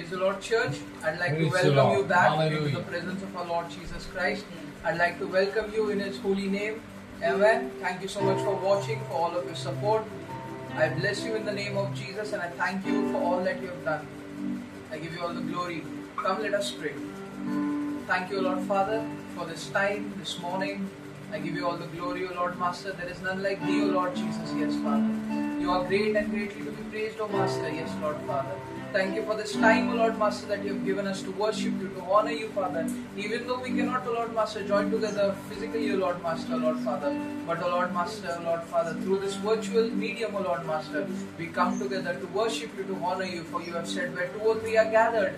Praise the Lord, church. I'd like Praise to the welcome Lord. you back Hallelujah. into the presence of our Lord Jesus Christ. I'd like to welcome you in His holy name. Amen. Thank you so much for watching, for all of your support. I bless you in the name of Jesus and I thank you for all that you have done. I give you all the glory. Come, let us pray. Thank you, Lord Father, for this time, this morning. I give you all the glory, O Lord Master. There is none like thee, O Lord Jesus. Yes, Father. You are great and greatly to be praised, O Master. Yes, Lord Father. Thank you for this time, O Lord Master, that you have given us to worship you, to honor you, Father. Even though we cannot, O Lord Master, join together physically, O Lord Master, O Lord Father. But, O Lord Master, O Lord Father, through this virtual medium, O Lord Master, we come together to worship you, to honor you. For you have said, where two or three are gathered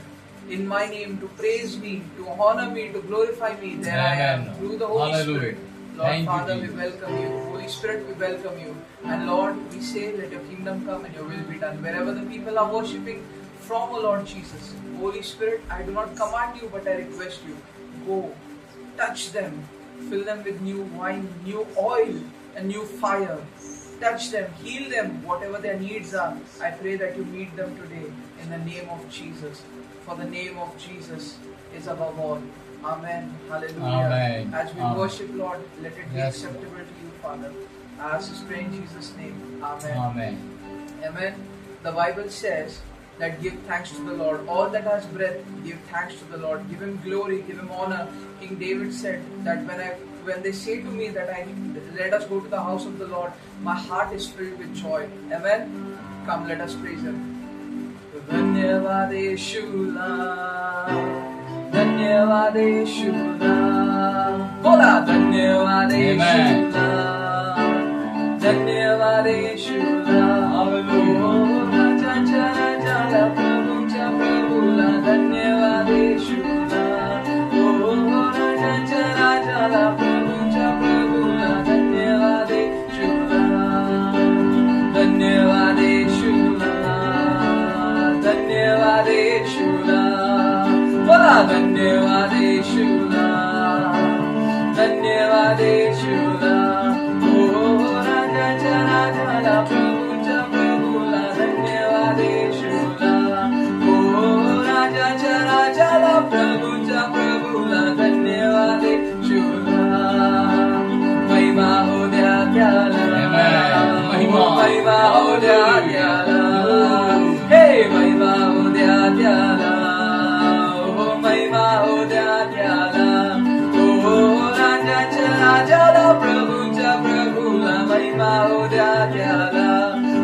in my name, to praise me, to honor me, to glorify me, there I am, through the Holy Hallelujah. Spirit. Lord Thank you, Father, we Jesus. welcome you. Holy Spirit, we welcome you. And Lord, we say, let your kingdom come and your will be done. Wherever the people are worshipping from, O Lord Jesus. Holy Spirit, I do not command you, but I request you. Go, touch them, fill them with new wine, new oil, and new fire. Touch them, heal them, whatever their needs are. I pray that you meet them today in the name of Jesus. For the name of Jesus is above all. Amen. Hallelujah. Amen. As we Amen. worship, Lord, let it be Yes. acceptable to you, Father. I ask this prayer in Jesus' name. Amen. Amen. Amen. The Bible says that give thanks to the Lord. All that has breath, give thanks to the Lord. Give Him glory, give Him honor. King David said that when they say to me that let us go to the house of the Lord, my heart is filled with joy. Amen. Come, let us praise Him. धन्यवाद यीशुला, धन्यवाद यीशुला, बोला धन्यवाद यीशुला, धन्यवाद यीशुला, राजाच्या राजाला, प्रभूच्या प्रभूला, धन्यवाद यीशुला, राजाच्या राजाला, प्रभूच्या प्रभूला, धन्यवाद यीशुला, धन्यवाद यीशुला, धन्यवाद यीशुला, बोला धन्यवाद यीशुला, धन्यवाद यीशुला, राजाच्या राजाला, प्रभूच्या प्रभूला, धन्यवाद यीशुला, राजाच्या राजाला, प्रभूच्या प्रभूला, धन्यवाद यीशुला, महिमा हो द्या त्याला, महिमा हो द्या त्याला, हे महिमा हो द्या त्याला, हो महिमा हो द्या त्याला, हो राजाच्या राजाला, प्रभूच्या प्रभूला, महिमा हो द्या त्याला,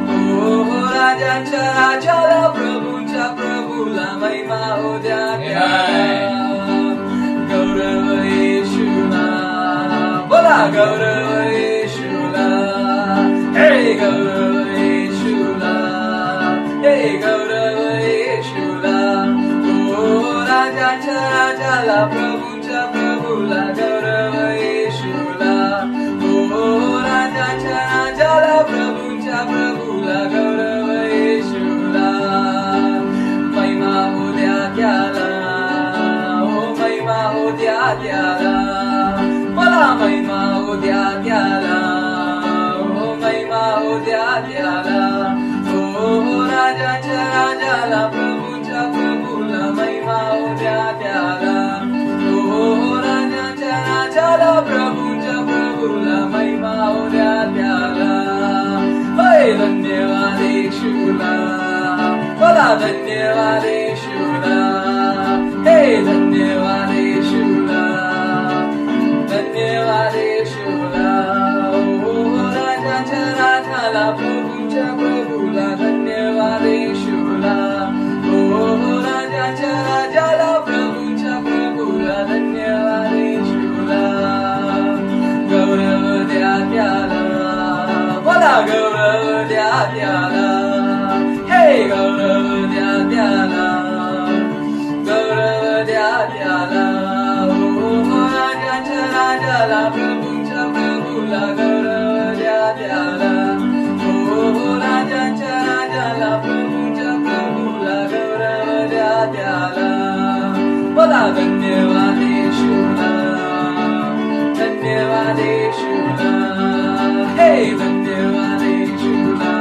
हो राजाच्या राजाला, प्रभूच्या प्रभूला, महिमा हो द्या त्याला, गौरव येशूला, बोला गौरव येशूला, हे गौरव येशूला, हे गौरव येशूला, हो राजाच्या राजाला, प्रभूच्या प्रभूला, गौरव येशूला, हो राजाच्या राजाला, प्रभूच्या प्रभूला, गौरव येशूला, महिमा हो द्या त्याला, हो महिमा हो द्या त्याला, मला महिमा हो द्या त्याला, हो महिमा हो द्या त्याला, हो राजाच्या राजाला, प्रभूच्या प्रभूला, महिमा हो द्या त्याला, हो राजाच्या राजाला, प्रभूच्या प्रभूला, महिमा हो द्या त्याला, होय धन्यवाद येशूला, बोला धन्यवाद येशूला, हे धन्यवाद येशूला, धन्यवाद येशूला, हो राजाच्या राजाला, प्रभूच्या प्रभूला, धन्यवाद येशूला, हो राजाच्या राजाला, प्रभूच्या प्रभूला, धन्यवाद येशूला, गौरव द्या त्याला, बोला गौरव द्या त्याला, हे गौरव द्या त्याला, गौरव द्या त्याला, हो राजाच्या राजाला, प्रभूच्या प्रभूला, गौरव द्या त्याला, हो राजाच्या राजाला, प्रभूच्या प्रभूला, गौरव द्या त्याला, बोला धन्यवाद येशूला, धन्यवाद येशूला, हे धन्यवाद येशूला,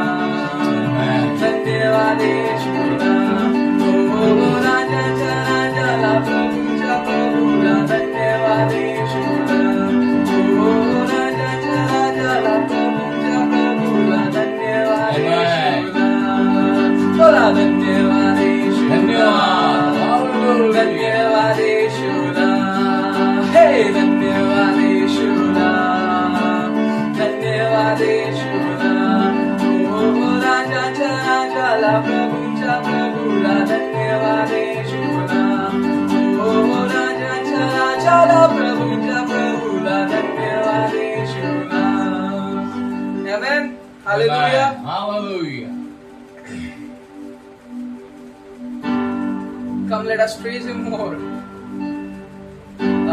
धन्यवाद येशूला, हो Hallelujah. Amen. Hallelujah. Come, let us praise Him more.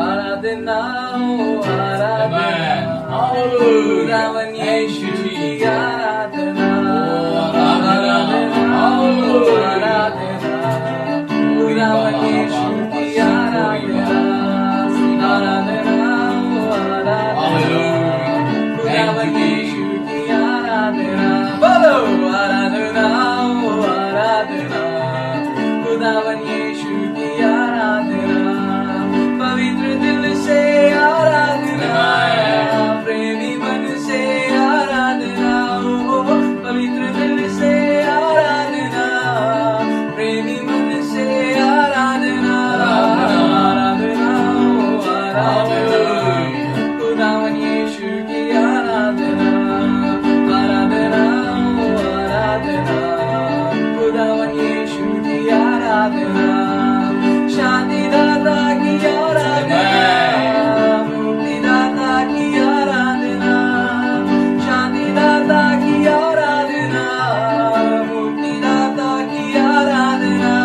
Aradhana, oh Aradhana. Amen. Hallelujah. खुदावन यीशु की आराधना. Oh, आराधना. Hallelujah. खुदावन यीशु की आराधना. आराधना, oh आराधना. Hallelujah. खुदावन Thank you, यीशु की आराधना. बोलो आराधना, oh आराधना. खुदावन यीशु की आराधना. पवित्र दिल से आराधना. प्रेमी मन से आराधना. ओ पवित्र दिल से आराधना. प्रेमी मन से आराधना. आराधना, ओ आराधना. खुदावन यीशु की आराधना. आराधना, ओ आराधना. खुदावन यीशु की आराधना. शांतिदाता की आराधना. मुक्तिदाता की आराधना. शांतिदाता की आराधना. मुक्तिदाता की आराधना.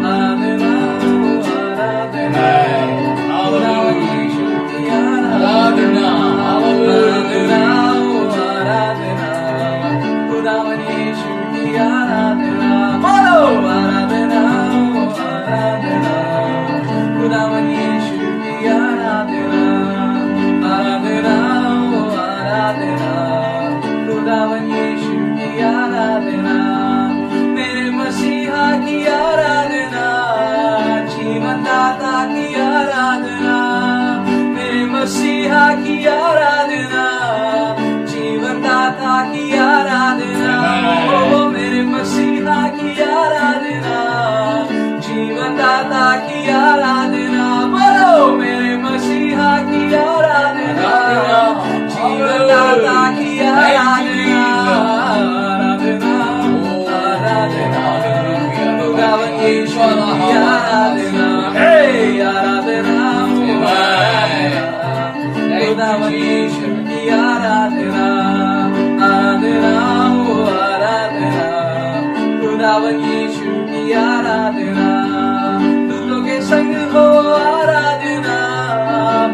आराधना, ओ आराधना. खुदावन यीशु की आराधना. आराधना, ओ आराधना. खुदावन यीशु की आराधना. बोलो आराधना, ओ आराधना. खुदावन यीशु की आराधना. आराधना, ओ आराधना. खुदावन यीशु की आराधना. मेरे मसीहा की आराधना. जीवन दाता की आराधना. मेरे मसीहा की आराधना. जीवन दाता की आराधना. ओ मेरे मसीहा की आराधना. जीवन दाता की आराधना. बोलो मेरे मसीहा की आराधना. जीवन दाता की आराधना. आराधना, आराधना. खुदावन यीशु की आराधना. हे आराधना, खुदावन यीशु की आराधना. आराधना, ओ आराधना. खुदावन यीशु की आराधना. दूतों के संग हो आराधना.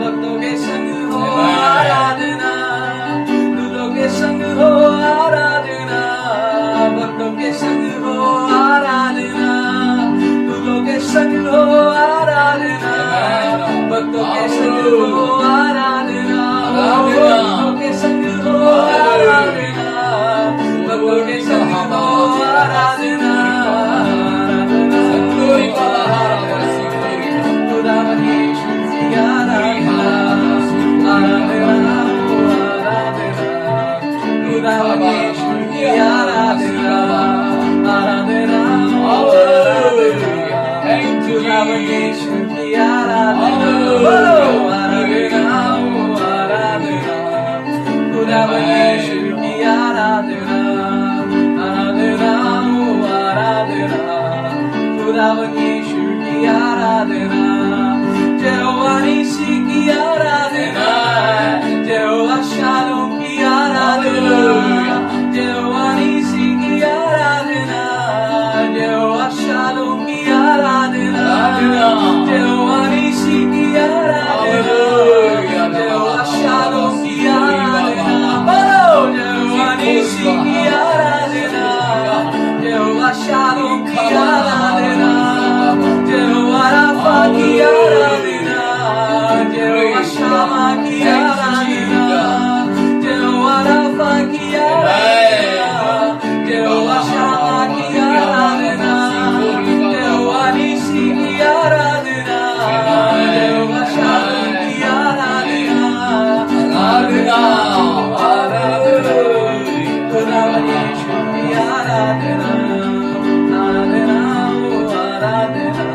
भक्तों के संग हो आराधना. दूतों के संग हो आराधना. भक्तों के संग हो आराधना. दूतों के संग हो आराधना. भक्तों के संग हो आराधना. भक्तों के संग हो आराधना. भक्तों के संग हो आराधना. खुदावन यीशु की आराधना. आराधना, ओ आराधना. खुदावन यीशु की आराधना. आराधना, ओ आराधना. खुदावन यीशु की आराधना. बोलो आराधना, ओ आराधना. खुदावन यीशु की आराधना. आराधना, ओ आराधना. खुदावन यीशु की आराधना. यहोवा निसी की आराधना. यहोवा शालोम की आराधना. यहोवा निसी की आराधना. यहोवा शालोम की आराधना. यहोवा निसी की आराधना. यहोवा शालोम की आराधना. बोलो यहोवा निसी की आराधना. यहोवा शालोम की आराधना. यहोवा राफा की आराधना. यहोवा शामा की आराधना. यहोवा राफा की आराधना. यहोवा शामा की आराधना. यहोवा निसी की आराधना. यहोवा शालोम की आराधना. आराधना, आराधना. खुदावन यीशु की आराधना. आराधना, ओ आराधना.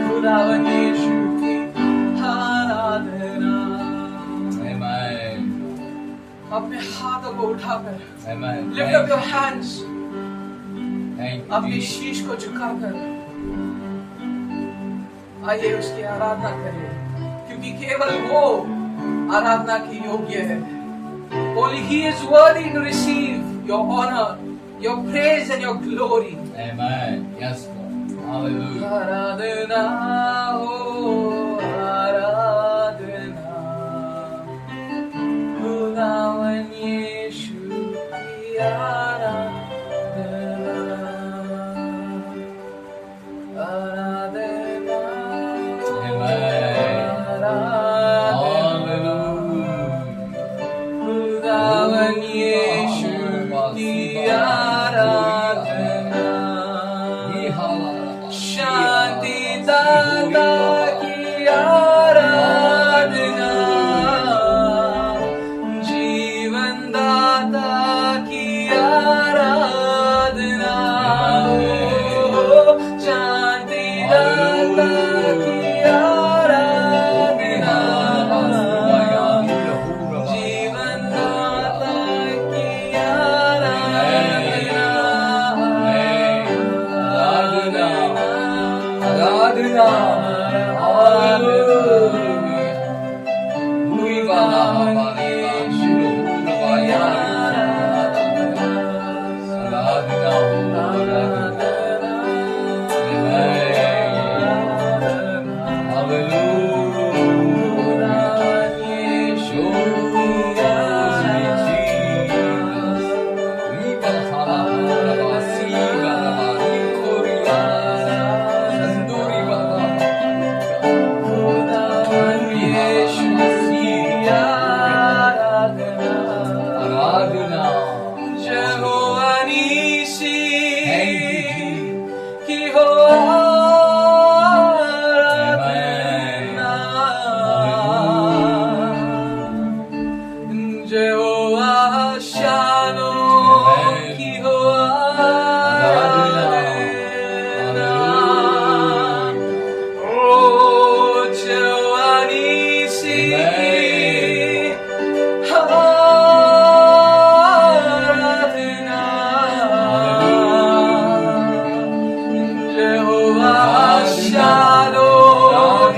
खुदावन यीशु की आराधना. Amen. अपने हाथों को उठाकर Amen. Lift up your hands. Thank you, अपनी Jesus. शीश को झुकाकर आइए उसकी आराधना करें, क्योंकि केवल वो आराधना की योग्य है. Only He is worthy to receive your honor, your praise and your glory. Amen. Yes, Lord. Hallelujah. Aradhana, oh Aradhana, Khudawan Yeshu ki Aradhana, Aradhana, Amen. Hallelujah. Khudawan Yeshu ki Aradhana. शांति दाता की आराधना, जीवन दाता की आराधना, शांति दाता की आराधना, जीवन दाता की आराधना, Aradhana. Hallelujah. Muribana Maria Shilopurvaya. Aradhana. Jehovah Shalom, oh Jehovah Nisi, Aradhana, Jehovah Shalom,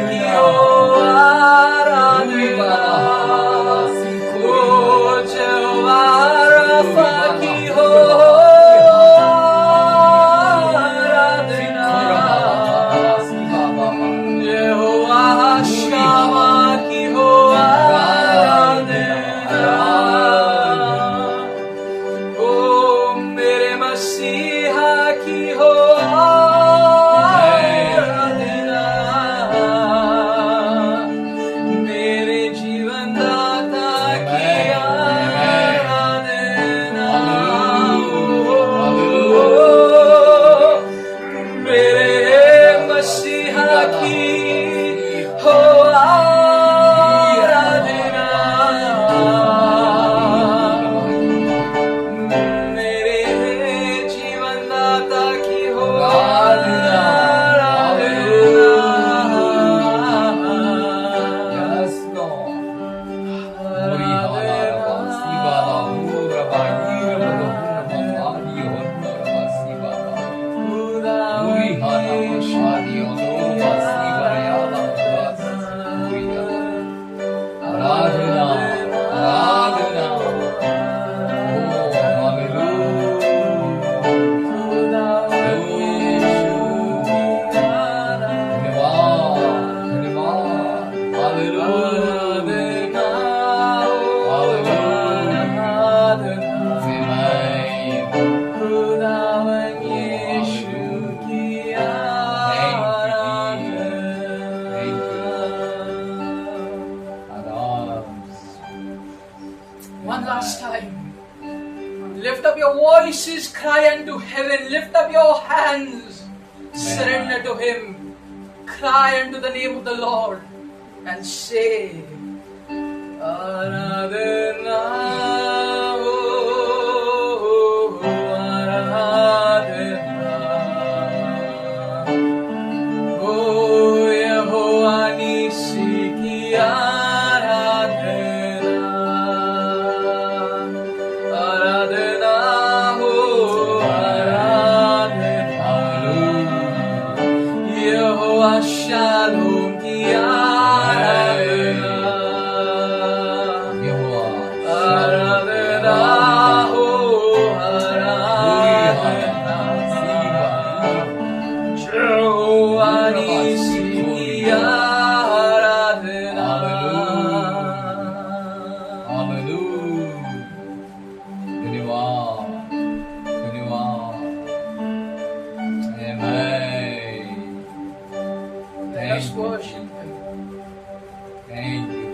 One last time. Lift up your voices, cry unto heaven. Lift up your hands. Surrender to Him. Cry unto the name of the Lord and say, Aradhana, oh, Aradhana, oh, Yehovah Nisi ki Aradhana, Aradhana, oh, Aradhana, Yehovah Shalom ki Aradhana. Hallelujah. 그리 와. 그리 와. Amen. Let us worship Him. Thank you.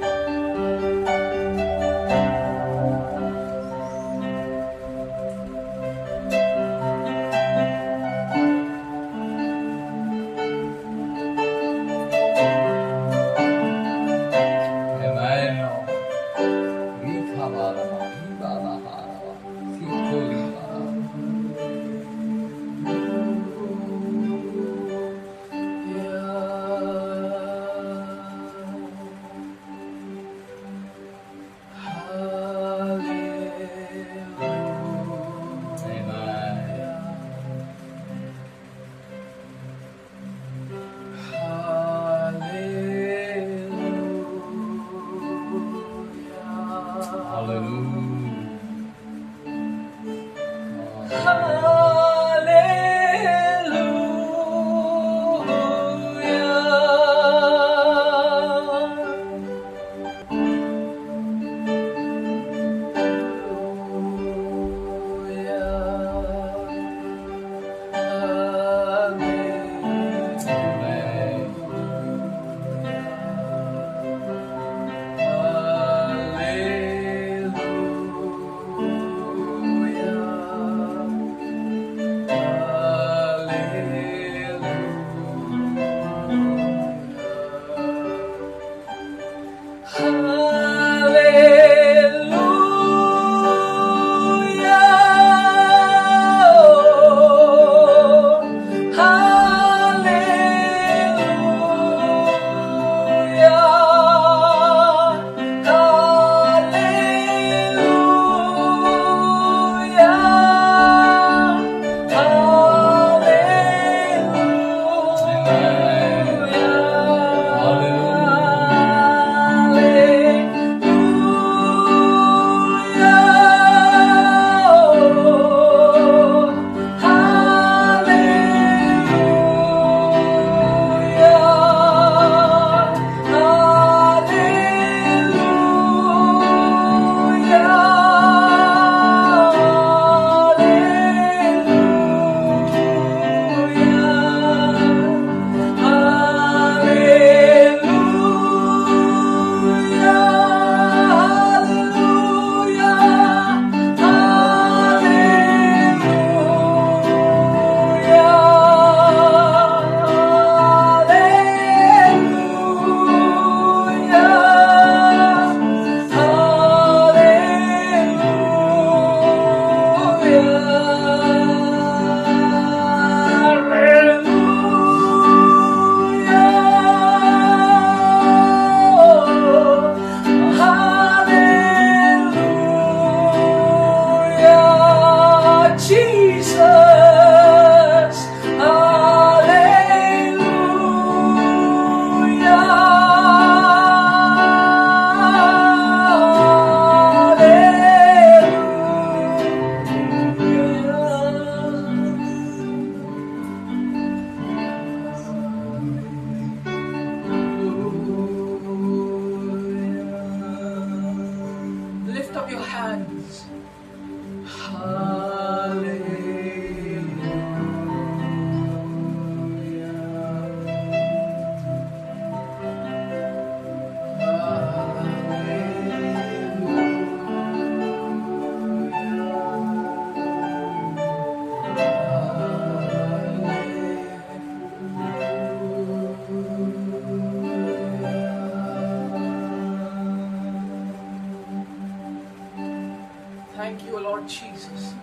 Thank you, Lord Jesus.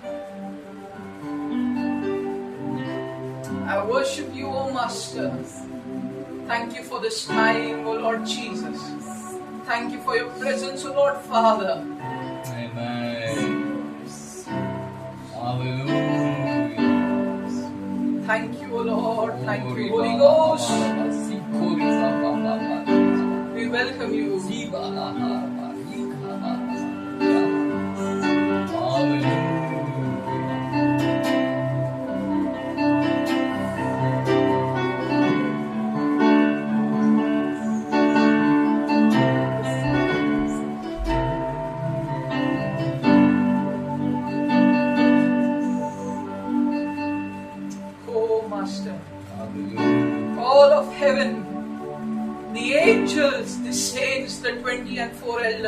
I worship you, O Master. Thank you for this time, O Lord Jesus. Thank you for your presence, O Lord Father. Amen. Hallelujah. Thank you, O Lord. Thank you, Holy Ghost. We welcome you.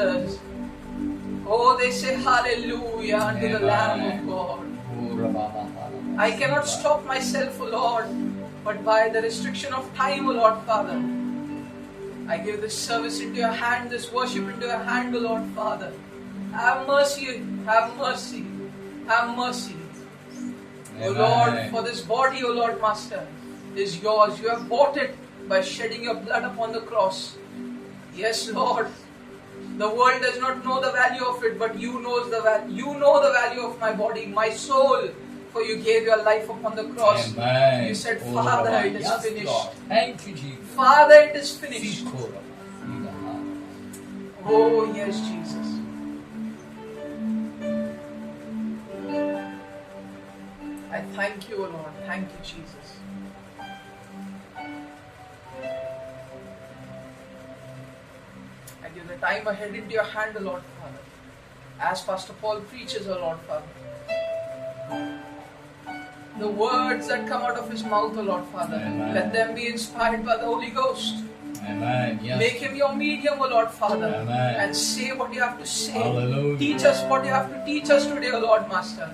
Jesus. Oh, they say hallelujah unto the Lamb of God. I cannot stop myself, O Lord, but by the restriction of time, O Lord Father, I give this service into your hand, this worship into your hand, O Lord Father. Have mercy, have mercy, have mercy. O Lord, for this body, O Lord Master, is yours. You have bought it by shedding your blood upon the cross. Yes, Lord. The world does not know the value of it, but you know the value of my body, my soul. For you gave your life upon the cross. Amen. You said, Father, it is finished. Lord. Thank you, Jesus. Father, it is finished. Oh, yes, Jesus. I thank you, O Lord. Thank you, Jesus. I give the time ahead into your hand, O Lord Father. As Pastor Paul preaches, O Lord Father, the words that come out of his mouth, O Lord Father, Amen. let them be inspired by the Holy Ghost. Amen. Yes. Make him your medium, O Lord Father, Amen. and say what you have to say. Hallelujah. Teach us what you have to teach us today, O Lord Master.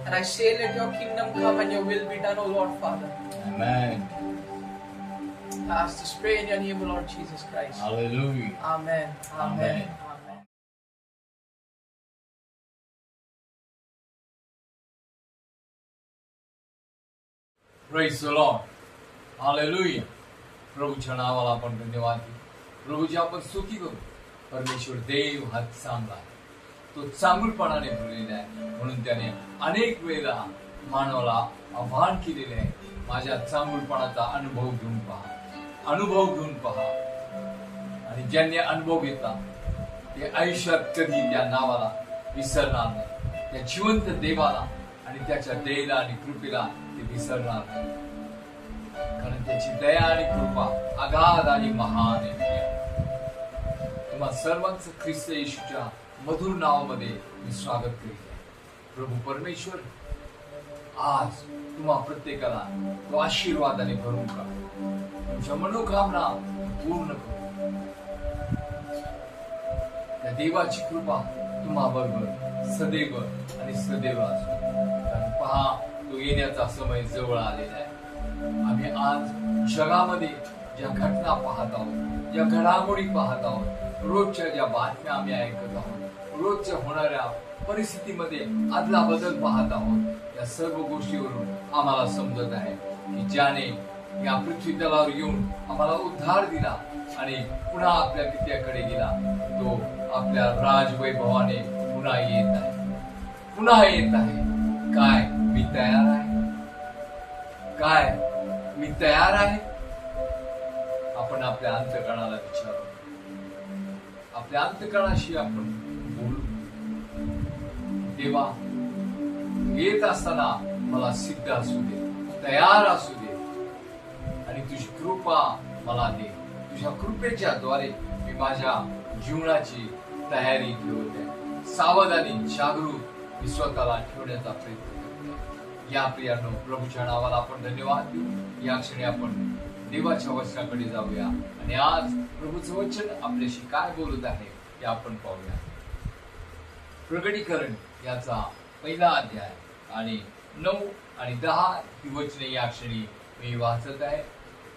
And I say, let your kingdom come and your will be done, O Lord Father. Amen. I ask this pray in your name, O Lord Jesus Christ. Hallelujah. Amen. Amen. Amen. Amen. Praise the Lord. Hallelujah. प्रभूच्या नावाला आपण धन्यवाद देऊ. प्रभूची आपण स्तुती करू. परमेश्वर देव हा चांगला आहे. तो चांगुलपणाने भरलेला आहे. म्हणून त्याने अनेक वेळा मानवाला आव्हान केलेले आहे. माझ्या चांगुलपणाचा अनुभव घेऊन पहा. अनुभव घेऊन पहा. आणि ज्यांनी अनुभव घेतला ते आयुष्यात कधी त्या नावाला विसरणार नाही. त्या जिवंत देवाला आणि त्याच्या दयेला आणि कृपेला ते विसरणार नाही. कारण त्याची दया आणि कृपा अगाध आणि महान आहे. तुम्हा सर्वांचं ख्रिस्त येशूच्या मधुर नावामध्ये मी स्वागत करीत आहे. प्रभू परमेश्वर आज तुम्हा प्रत्येकाला तो आशीर्वादाने भरून काढ. तुमच्या मनोकामना पूर्ण करू. त्या देवाची कृपा तुम्हा बरोबर सदैव आणि सदैव असो. कारण पहा तो येण्याचा समय जवळ आलेला आहे. आम्ही आज जगामध्ये ज्या घटना पाहत आहोत, ज्या घडामोडी पाहत आहोत, रोजच्या ज्या बातम्या आम्ही ऐकत आहोत, रोजच्या होणाऱ्या परिस्थितीमध्ये आदला बदल पाहत आहोत, या सर्व गोष्टीवरून आम्हाला समजत आहे की ज्याने या पृथ्वी तलावर येऊन आम्हाला उद्धार दिला आणि पुन्हा आपल्या पित्याकडे गेला, तो आपल्या राजवैभवाने पुन्हा येत आहे. पुन्हा येत आहे. काय मी तयार आहे? काय मी तयार आहे? आपण आपल्या अंतःकरणाला विचारू. आपल्या अंतःकरणाशी आपण बोलू. देवा, येत असताना मला सिद्ध असू दे, तयार असू दे आणि तुझी कृपा मला दे. तुझ्या कृपेच्या द्वारे मी माझ्या जीवनाची तयारी ठेवत आहे. सावधानी, जागरूक मी स्वतःला ठेवण्याचा प्रयत्न करतो. या प्रियानो, प्रभूच्या नावाला आपण धन्यवाद देऊ. या क्षणी आपण देवाच्या वचनाकडे जाऊया आणि आज प्रभूचं वचन आपल्याशी काय बोलत आहे ते आपण पाहूया. प्रकटीकरण याचा पहिला अध्याय आणि 9 आणि 10 ही वचने या क्षणी मी वाचत आहे.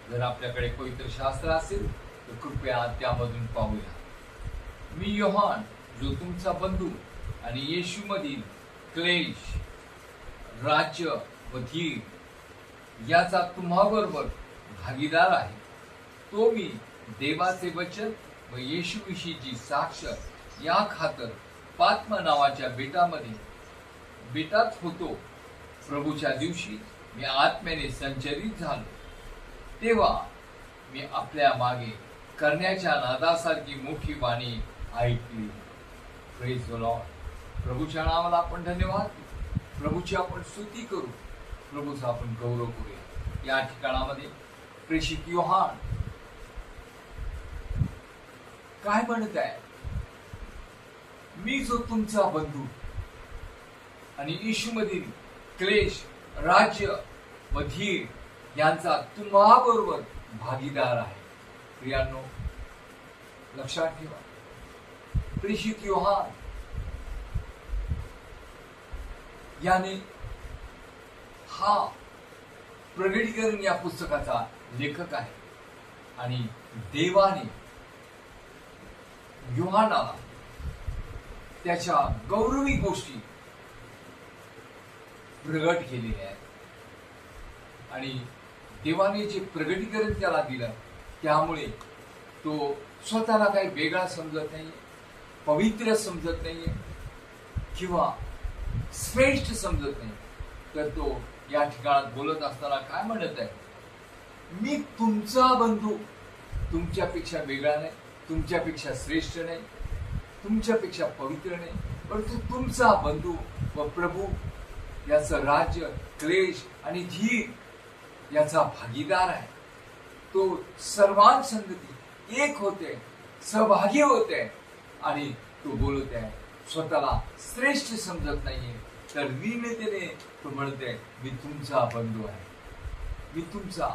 जर आपल्याकडे पवित्र शास्त्र असेल तर कृपया त्यामधून पाहूया. मी योहान, जो तुमचा बंधू आणि येशू मधील क्लेश, राज्य व धीर याचा तुम्हाबरोबर भागीदार आहे, तो मी देवाचे वचन व येशूविषयीची साक्ष या खातर पात्मा नावाच्या बेटात होतो. प्रभूच्या दिवशी मी आत्म्याने संचरित झालो, तेव्हा मी आपल्या मागे करण्याच्या नादासारखी मोठी वाणी ऐकली. Praise the Lord. प्रभूच्या नावाला आपण धन्यवाद देऊ. प्रभूची आपण स्तुती करू. प्रभूचा आपण गौरव करूया. या ठिकाणामध्ये प्रेषित योहान काय म्हणत आहे? मी जो तुमचा बंधू आणि येशू मधील क्लेश, राज्य व धीर यांचा तुम्हाबरोबर भागीदार आहे. प्रियांनो, लक्षात ठेवा, प्रेषित योहान याने हा प्रगटीकरण या पुस्तकाचा लेखक आहे आणि देवाने योहानाला त्याच्या गौरवी गोष्टी प्रगट केलेल्या आहेत आणि देवाने जे प्रगटीकरण त्याला दिलं त्यामुळे तो स्वतःला काही वेगळा समजत नाहीये, पवित्र समजत नाहीये किंवा श्रेष्ठ समजत नाही, तर तो या ठिकाणात बोलत असताना काय म्हणत आहे, मी तुमचा बंधू, तुमच्यापेक्षा वेगळा नाही, तुमच्यापेक्षा श्रेष्ठ नाही, तुमच्यापेक्षा पवित्र नाही, परंतु तुमचा बंधू व प्रभू, याचं राज्य, क्लेश आणि धीर याचा भागीदार आहे. तो सर्वांसंगती एक होते, सहभागी होते आणि तो बोलत आहे, स्वतःला श्रेष्ठ समजत नाहीये, तर विनतेने तो म्हणते, मी तुमचा बंधू आहे, मी तुमचा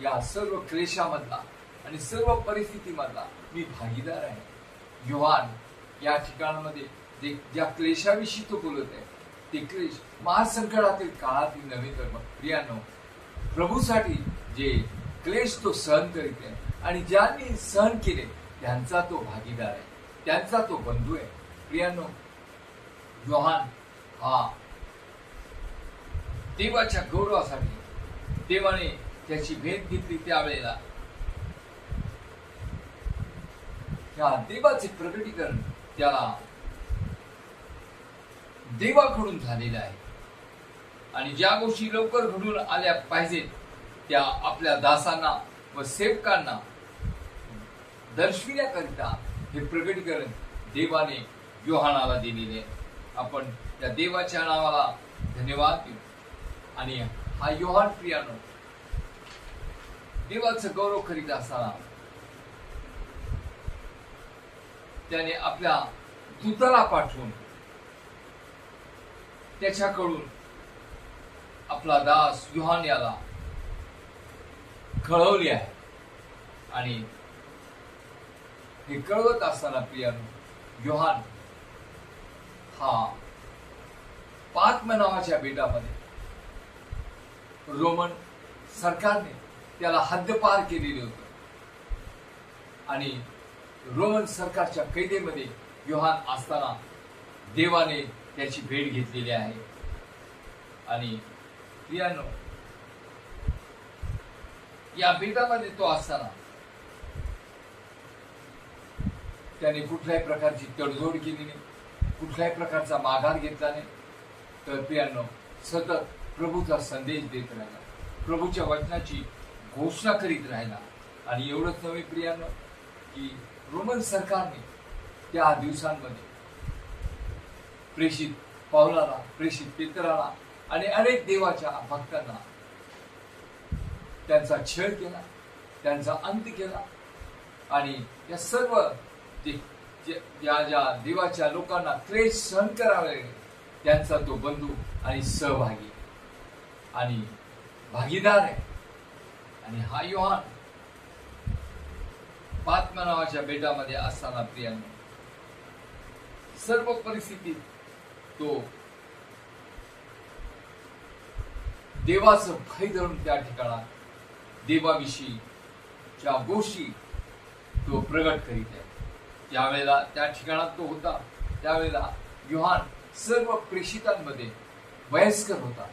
या सर्व क्लेशामधला आणि सर्व परिस्थितीमधला मी भागीदार आहे. योहान या ठिकाणामध्ये ज्या क्लेशाविषयी तो बोलत आहे ते क्लेश महासंकटातील काळातील नव्हे, तर प्रियानो प्रभूसाठी जे क्लेश तो सहन करीत आहे आणि ज्यांनी सहन केले त्यांचा तो भागीदार आहे, त्यांचा तो बंधू आहे. प्रियानो योहान हा देवाच्या गौरवासाठी देवाने त्याची भेट घेतली, त्यावेळेला त्या देवाचे प्रगटीकरण त्याला देवाकडून झालेलं आहे आणि ज्या गोष्टी लवकर घडून आल्या पाहिजेत त्या आपल्या दासांना व सेवकांना दर्शविण्याकरिता हे प्रगटीकरण देवाने योहानाला दिलेले. आपण त्या देवाच्या नावाला धन्यवाद देऊ. आणि हा योहान प्रियानो देवाचं गौरव करीत असताना त्याने आपल्या दूताला पाठवून त्याच्याकडून आपला दास योहान याला कळवले आहे. आणि हे कळवत असताना प्रियानो योहान हा पात्म नावाच्या बेटामध्ये रोमन सरकारने त्याला हद्दपार केलेले होते आणि रोमन सरकारच्या कैदेमध्ये योहान असताना देवाने त्याची भेट घेतलेली आहे. आणि प्रियानो या बेटामध्ये तो असताना त्याने कुठल्याही प्रकारची तडजोड केली नाही, कुठल्याही प्रकारचा माघार घेतला नाही, तर प्रियानो सतत प्रभूचा संदेश देत राहिला, प्रभूच्या वचनाची घोषणा करीत राहिला. आणि एवढंच नव्हे प्रियानो की रोमन सरकारने त्या दिवसांमध्ये प्रेषित पौलाला, प्रेषित पेत्राला आणि अनेक देवाच्या भक्तांना त्यांचा छळ केला, त्यांचा अंत केला. आणि या सर्व ज्या देवाच्या लोकांना क्लेश सहन करावे लागले त्यांचा तो बंधू आणि सहभागी आणि भागीदार आहे. आणि हा योहान पात्मा नावाच्या बेटामध्ये असताना प्रियांनो सर्व परिस्थितीत तो देवाचं भय धरून त्या ठिकाणात देवाविषयी ज्या गोष्टी तो प्रगट करीत आहे. ज्यावेळेला त्या ठिकाणात तो होता त्यावेळेला योहान सर्व प्रेषितांमध्ये वयस्कर होता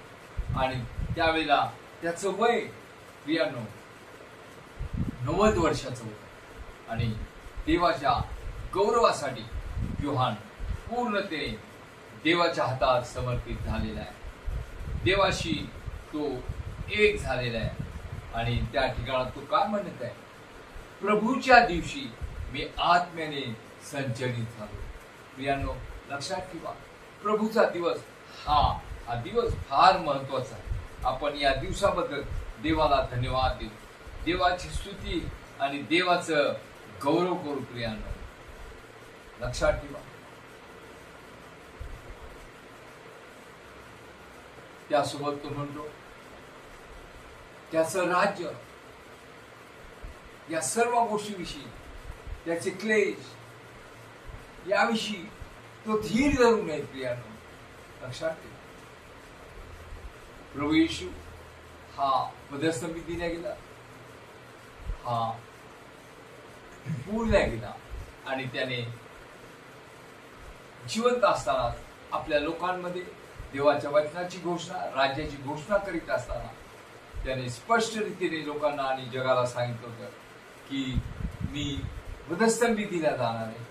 आणि त्यावेळेला त्याचं वय प्रियांनो 90 वर्षाचं होतं. आणि देवाच्या गौरवासाठी योहान पूर्णतेने देवाच्या हातात समर्पित झालेला आहे, देवाशी तो एक झालेला आहे. आणि त्या ठिकाणात तो काय म्हणत आहे, प्रभूच्या दिवशी मी आत्म्याने संचलित झालो. प्रियांनो लक्षात ठेवा, प्रभूचा दिवस हा दिवस फार महत्वाचा आहे. आपण या दिवसाबद्दल देवाला धन्यवाद देऊ, देवाची स्तुती आणि देवाचं गौरव करू. प्रियांनो लक्षात ठेवा, त्यासोबत तो म्हणतो त्याचं राज्य, या सर्व गोष्टीविषयी, त्याचे क्लेश, याविषयी तो धीर धरू नये प्रियानो. लक्षात ठेवा, प्रभू येशू हा वधस्तंभी दिला गेला, हा पूरला गेला आणि त्याने जिवंत असताना आपल्या लोकांमध्ये देवाच्या वचनाची घोषणा, राज्याची घोषणा करीत असताना त्याने स्पष्ट रीतीने लोकांना आणि जगाला सांगितलं होतं की मी वधस्तंभी दिला जाणार आहे,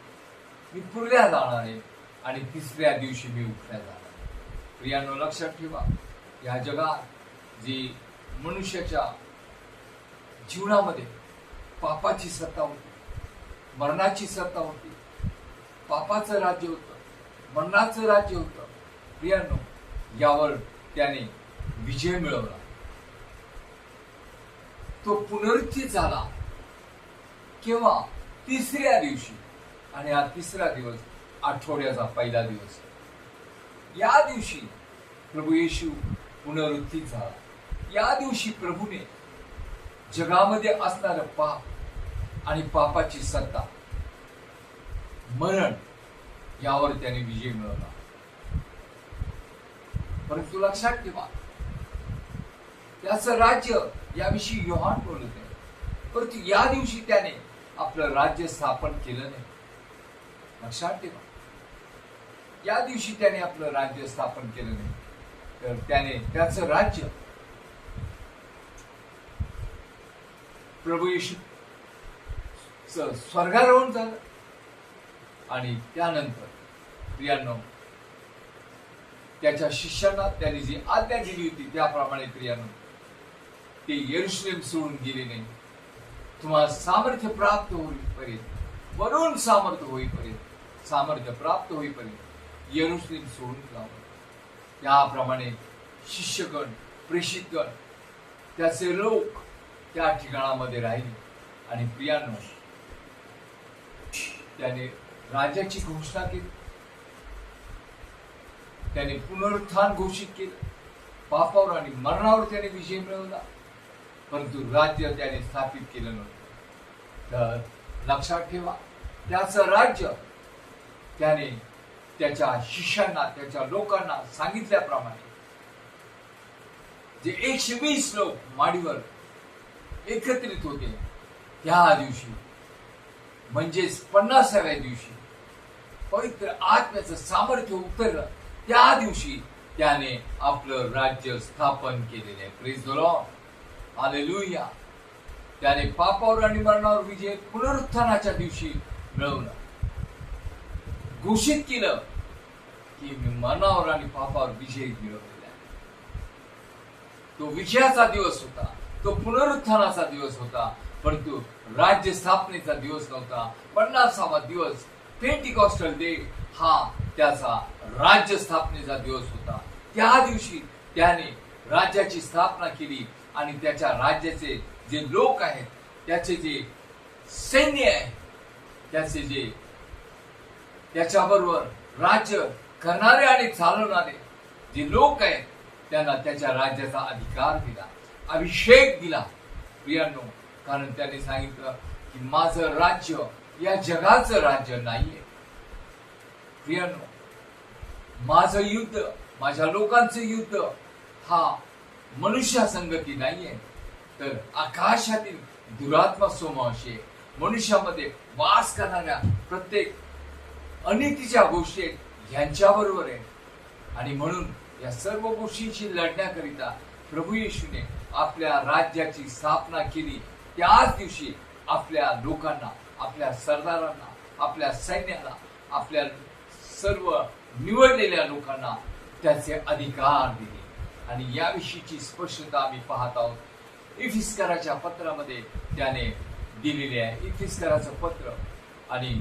मी पुरल्या जाणार आहे आणि तिसऱ्या दिवशी मी उठल्या जाणार आहे. प्रियांनो, लक्षात ठेवा, या जगात जी मनुष्याच्या जीवनामध्ये पापाची सत्ता होती, मरणाची सत्ता होती, पापाचं राज्य होतं, मरणाचं राज्य होतं, प्रियांनो, यावर त्याने विजय मिळवला. तो पुनरुत्थित झाला केव्हा? तिसऱ्या दिवशी. आणि हा तिसरा दिवस आठवड्याचा पहिला दिवस. या दिवशी प्रभू येशू पुनरुत्थित झाला. या दिवशी प्रभूने जगामध्ये असणारं पाप आणि पापाची सत्ता, मरण, यावर त्याने विजय मिळवला. परंतु लक्षात ठेवा, त्याचं राज्य याविषयी योहान बोलत आहे, परंतु या दिवशी त्याने आपलं राज्य स्थापन केलं नाही. लक्षात ठेवा, या दिवशी त्याने आपलं राज्य स्थापन केलं नाही, तर त्याने त्याचं राज्य प्रभू येशू स्वर्गारोहण झालं. आणि त्यानंतर प्रियांनो, त्याच्या शिष्यांना त्याने जी आज्ञा दिली होती त्याप्रमाणे प्रियांनो ते यरूशलेम सोडून गेले नाही. तुम्हाला सामर्थ्य प्राप्त होईपर्यंत, वरून सामर्थ्य प्राप्त होईपर्यंत यरूशलेम सोडून जावं. याप्रमाणे शिष्यगण, प्रेषितगण, त्याचे लोक त्या ठिकाणामध्ये राहिले. आणि प्रियांनो, त्याने राज्याची घोषणा केली, त्याने पुनरुत्थान घोषित केलं, पापावर आणि मरणावर त्याने विजय मिळवला, परंतु राज्य त्याने स्थापित केलं नव्हतं. तर लक्षात ठेवा, त्याचं राज्य त्याने त्याच्या शिष्यांना, त्याच्या लोकांना सांगितल्याप्रमाणे जे 120 लोक माडीवर एकत्रित होते त्या दिवशी, म्हणजेच 50व्या दिवशी पवित्र आत्म्याचं सामर्थ्य उतरलं, त्या दिवशी त्याने आपलं राज्य स्थापन केलेले आहे. Praise the Lord, hallelujah. त्याने पापावर आणि मरणावर विजय पुनरुत्थानाच्या दिवशी मिळवला. घोषित केलं की मी मरणावर आणि पापावर विजय मिळवलेला आहे. तो विजयाचा दिवस होता, तो पुनरुत्थानाचा दिवस होता, परंतु राज्य स्थापनेचा दिवस नव्हता. 50वा दिवस, पेंटिकॉस्टल डे, हा त्याचा राज्य स्थापनेचा दिवस होता. त्या दिवशी त्याने राज्याची स्थापना केली आणि त्याच्या राज्याचे जे लोक आहेत, त्याचे जे सैन्य आहे, त्याचे जे त्याच्याबरोबर राज्य करणारे आणि चालवणारे जे लोक आहेत, त्यांना त्याच्या राज्याचा अधिकार दिला, अभिषेक दिला. प्रियांनो, कारण त्याने सांगितलं की माझं राज्य या जगाचं राज्य नाहीये. प्रियांनो, माझं युद्ध, माझ्या लोकांचं युद्ध हा मनुष्यासंगती नाहीये, तर आकाशातील दुरात्मा समूहाशी, मनुष्यामध्ये वास करणाऱ्या प्रत्येक अनितीच्या गोष्टी यांच्याबरोबर आहे. आणि म्हणून या सर्व गोष्टींशी लढण्याकरिता प्रभू येशूने आपल्या राज्याची स्थापना केली. त्याच दिवशी आपल्या लोकांना, आपल्या सरदारांना, आपल्या सैन्याला, आपल्या सर्व निवडलेल्या लोकांना त्याचे अधिकार दिले. आणि याविषयीची स्पष्टता आम्ही पाहत आहोत. इफिस्कराच्या पत्रामध्ये त्याने दिलेले आहे. इफिस्कराचं पत्र आणि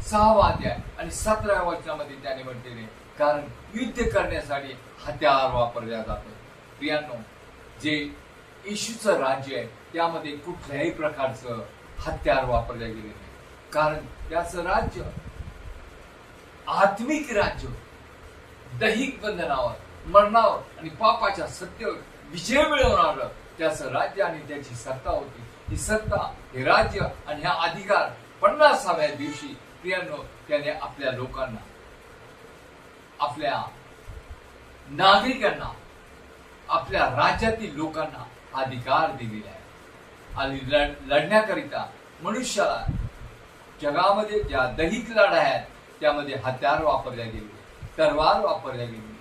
6वा अध्याय आणि 17व्या वचनामध्ये त्याने म्हटलेले, कारण युद्ध करण्यासाठी हत्यार वापरल्या जातं. प्रियांनो, जे येशूचं राज्य आहे त्यामध्ये कुठल्याही प्रकारचं हत्यार वापरले गेले नाही, कारण त्याचं राज्य आत्मिक राज्य, दैहिक बंधनावर, मरणावर आणि पापाच्या सत्तेवर विजय मिळवणारं त्याचं राज्य आणि त्याची सत्ता होती. ही सत्ता, हे राज्य आणि हा अधिकार 50व्या दिवशी प्रियांनो, त्याने आपल्या लोकांना, आपल्या नागरिकांना, आपल्या राज्यातील लोकांना अधिकार दिलेला आहे. आणि लढण्याकरिता मनुष्याला जगामध्ये ज्या दैहिक लढाया आहेत त्यामध्ये हत्यार वापरल्या गेले, तलवार वापरल्या गेली,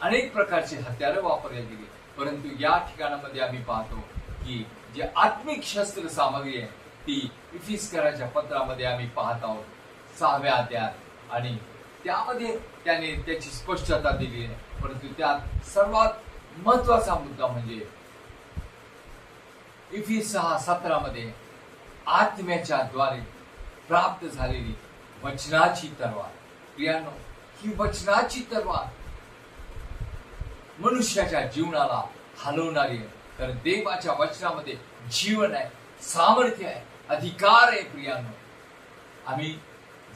अनेक प्रकारचे हत्यार वापरल्या गेली. परंतु या ठिकाणामध्ये आम्ही पाहतो की जी आत्मिक शस्त्र सामग्री आहे ती इफिस्कराच्या पत्रामध्ये आम्ही पाहत आहोत 6व्या अध्यायात, आणि त्यामध्ये त्याने त्याची स्पष्टता दिली आहे. परंतु त्यात सर्वात महत्वाचा मुद्दा म्हणजे इफिस 6:17 आत्म्याच्या द्वारे प्राप्त झालेली वचनाची तलवार. प्रियांनो, ही वचनाची तलवार मनुष्याच्या जीवनाला हलवणारी आहे. कारण देवाच्या वचनामध्ये जीवन आहे, सामर्थ्य आहे, अधिकार आहे. प्रियांनो, आम्ही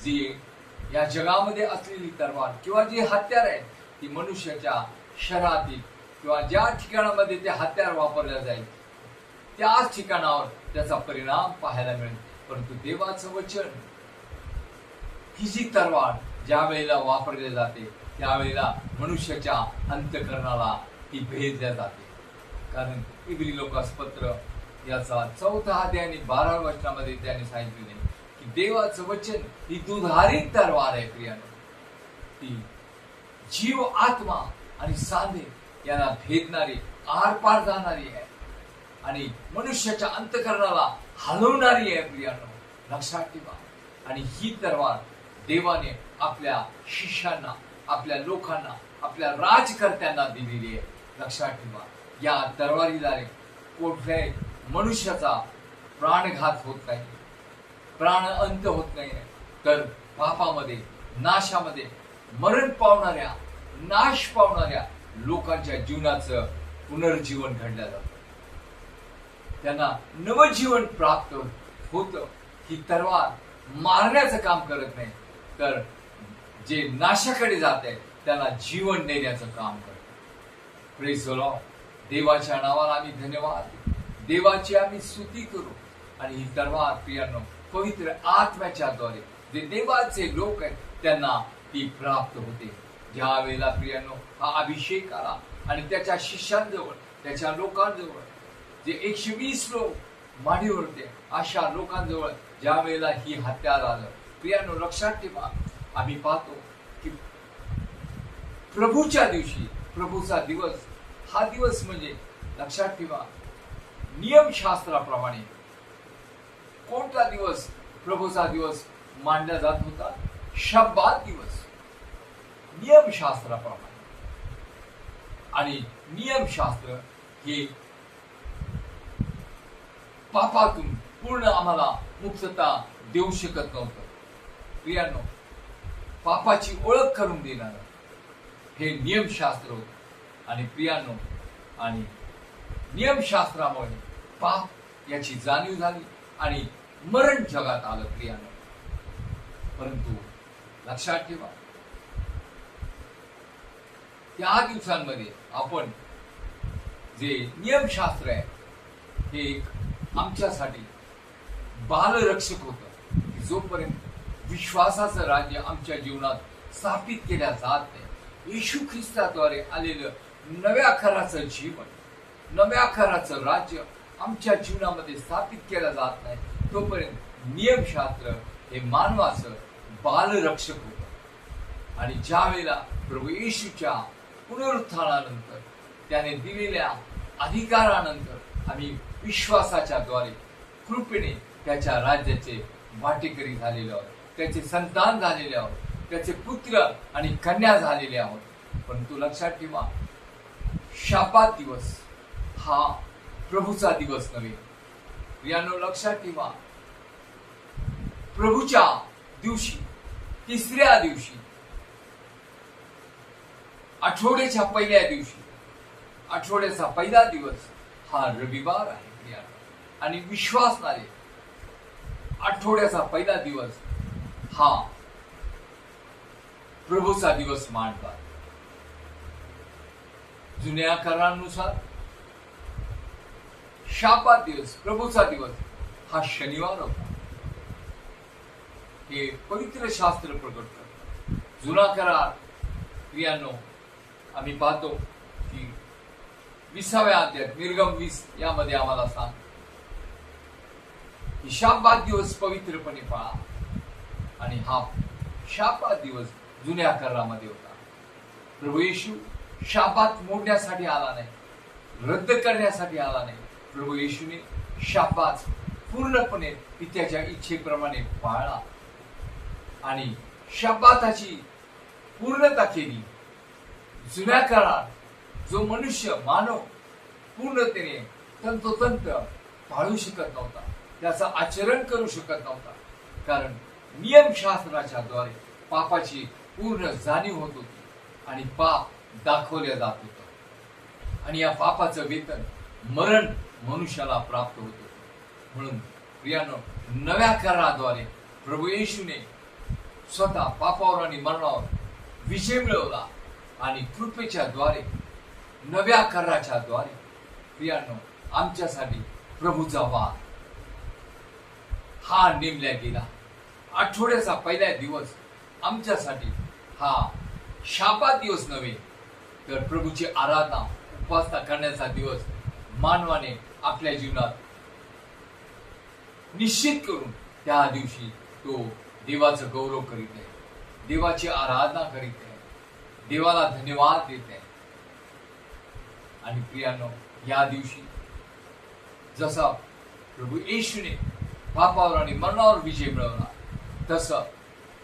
जी या जगामध्ये असलेली तलवार किंवा जी हत्यार आहे ती मनुष्याच्या शरीरातील किंवा ज्या ठिकाणामध्ये ते हत्यार वापरले जाईल त्याच ठिकाणावर त्याचा परिणाम पाहायला मिळेल. परंतु देवाचं वचन ही जी तलवार ज्या वेळेला वापरली जाते त्यावेळेला मनुष्याच्या अंतःकरणाला ती भेदल्या जाते. कारण इब्री लोकास पत्र याचा 4 अध्याय आणि 12 वचनामध्ये त्याने सांगितले की देवाचं वचन ही दुधारित तलवार आहे. प्रियांनो, ती जीव, आत्मा आणि सांधे यांना भेदणारी, आरपार जाणारी आहे आणि मनुष्याच्या अंतःकरणाला हलवणारी आहे. प्रियांनो, लक्षात ठेवा. आणि ही तलवार देवाने आपल्या शिष्यांना, आपल्या लोकांना, आपल्या राजकर्त्यांना दिलेली आहे. लक्षात ठेवा. या तलवारीद्वारे कुठल्याही मनुष्याचा प्राणघात होत नाही, प्राण अंत होत नाही, तर पापामध्ये, नाशामध्ये मरण पावणाऱ्या, नाश पावणाऱ्या लोकांच्या जीवनाचं पुनर्जीवन घडलं जातं, त्यांना नवजीवन प्राप्त होतं. ही तलवार मारण्याचं काम करत नाही, तर जे नाशाकडे जात आहे त्यांना जीवन देण्याचं काम करत. Praise the Lord. देवाच्या नावाला आम्ही धन्यवाद, देवाची आम्ही स्तुती करू. आणि ही तलवार प्रियांनो पवित्र आत्म्याच्या द्वारे जे देवाचे लोक आहेत त्यांना ती प्राप्त होते. ज्या वेळेला प्रियांनो हा अभिषेक आला आणि त्याच्या शिष्यांजवळ, त्याच्या लोकांजवळ, जे 120 लोक माडीवर होते अशा लोकांजवळ ज्या वेळेला ही हत्यार आलं, प्रियांनो लक्षात ठेवा. आम्ही पाहतो की प्रभूच्या दिवशी, प्रभूचा दिवस, हा दिवस म्हणजे लक्षात ठेवा नियमशास्त्राप्रमाणे कोणता दिवस प्रभूचा दिवस मानला जात होता? शब्बात दिवस, नियमशास्त्राप्रमाणे. आणि नियमशास्त्र हे पापातून पूर्ण आम्हाला मुक्तता देऊ शकत नव्हतं. प्रियांनो, पापाची ओळख करून देणार हे नियमशास्त्र होतं. आणि प्रियांनो, आणि नियमशास्त्रामुळे पाप याची जाणीव झाली आणि मरण जगात आलं. प्रियांनो, परंतु लक्षात ठेवा त्या दिवसांमध्ये आपण जे नियमशास्त्र आहे हे एक आमच्यासाठी बालरक्षक होतं की जोपर्यंत विश्वासाचं राज्य आमच्या जीवनात स्थापित केल्या जात नाही, येशू ख्रिस्ताद्वारे आलेलं नव्या खराचं जीवन, नव्या खराचं राज्य आमच्या जीवनामध्ये स्थापित केलं जात नाही, तोपर्यंत नियमशास्त्र हे मानवाचं बालरक्षक होतं. आणि ज्या वेळेला प्रभू येशूच्या पुनरुत्थानानंतर त्याने दिलेल्या अधिकारानंतर आम्ही विश्वासाच्या द्वारे कृपेने त्याच्या राज्याचे वाटेकरी झालेले आहोत, त्याचे संतान झालेले आहोत, त्याचे पुत्र आणि कन्या झालेले आहोत. परंतु लक्षात ठेवा शाबात दिवस हा प्रभूचा दिवस नव्हे. प्रियांनो लक्षात ठेवा, प्रभूच्या दिवशी, तिसऱ्या दिवशी, आठवड्याच्या पहिल्या दिवशी, आठवड्याचा पहिला दिवस हा रविवार आहे. प्रियांनो, आणि विश्वासणारे आठवड्याचा पहिला दिवस हा प्रभूचा दिवस मानतात. जुन्या करारानुसार शाबात दिवस, प्रभूचा दिवस हा शनिवार होता. हे पवित्र शास्त्र प्रकट करतं. जुना करार प्रियांनो आम्ही पाहतो की 20व्या अध्यायात निर्गम 20 यामध्ये आम्हाला सांग की शाब्बात दिवस पवित्रपणे पाळा. आणि हा शाब्बात दिवस जुन्या करारामध्ये होता. प्रभू येशू शाब्बात मोडण्यासाठी आला नाही, रद्द करण्यासाठी आला नाही. प्रभू येशूने शाब्बात पूर्णपणे पित्याच्या इच्छेप्रमाणे पाळला आणि शाब्बाताची पूर्णता केली. जुन्या काळात जो मनुष्य मानव पूर्णतेने तंतोतंत पाळू शकत नव्हता, त्याचं आचरण करू शकत नव्हता, कारण नियमशास्त्राच्या द्वारे पापाची पूर्ण जाणीव होत होती आणि पाप दाखवले जात होतं. आणि या पापाचं वेतन मरण मनुष्याला प्राप्त होत होतं. म्हणून प्रियानो, नव्या कराराद्वारे प्रभू येशूने स्वतः पापावर आणि मरणावर विजय मिळवला आणि कृपेच्या द्वारे नव्या कराराच्या द्वारे प्रियानो आमच्यासाठी प्रभूचा वार हा नेमला गेला. आठवड्याचा पहिला दिवस आमच्यासाठी हा शाब्बात दिवस नव्हे, तर प्रभूची आराधना उपासना करण्याचा दिवस मानवाने आपल्या जीवनात निश्चित करून त्या दिवशी तो देवाचं गौरव करीत आहे, देवाची आराधना करीत आहे, देवाला धन्यवाद देत आहे. आणि प्रियानो, या दिवशी जसा प्रभू येशूने पापावर आणि मरणावर विजय मिळवला, तसं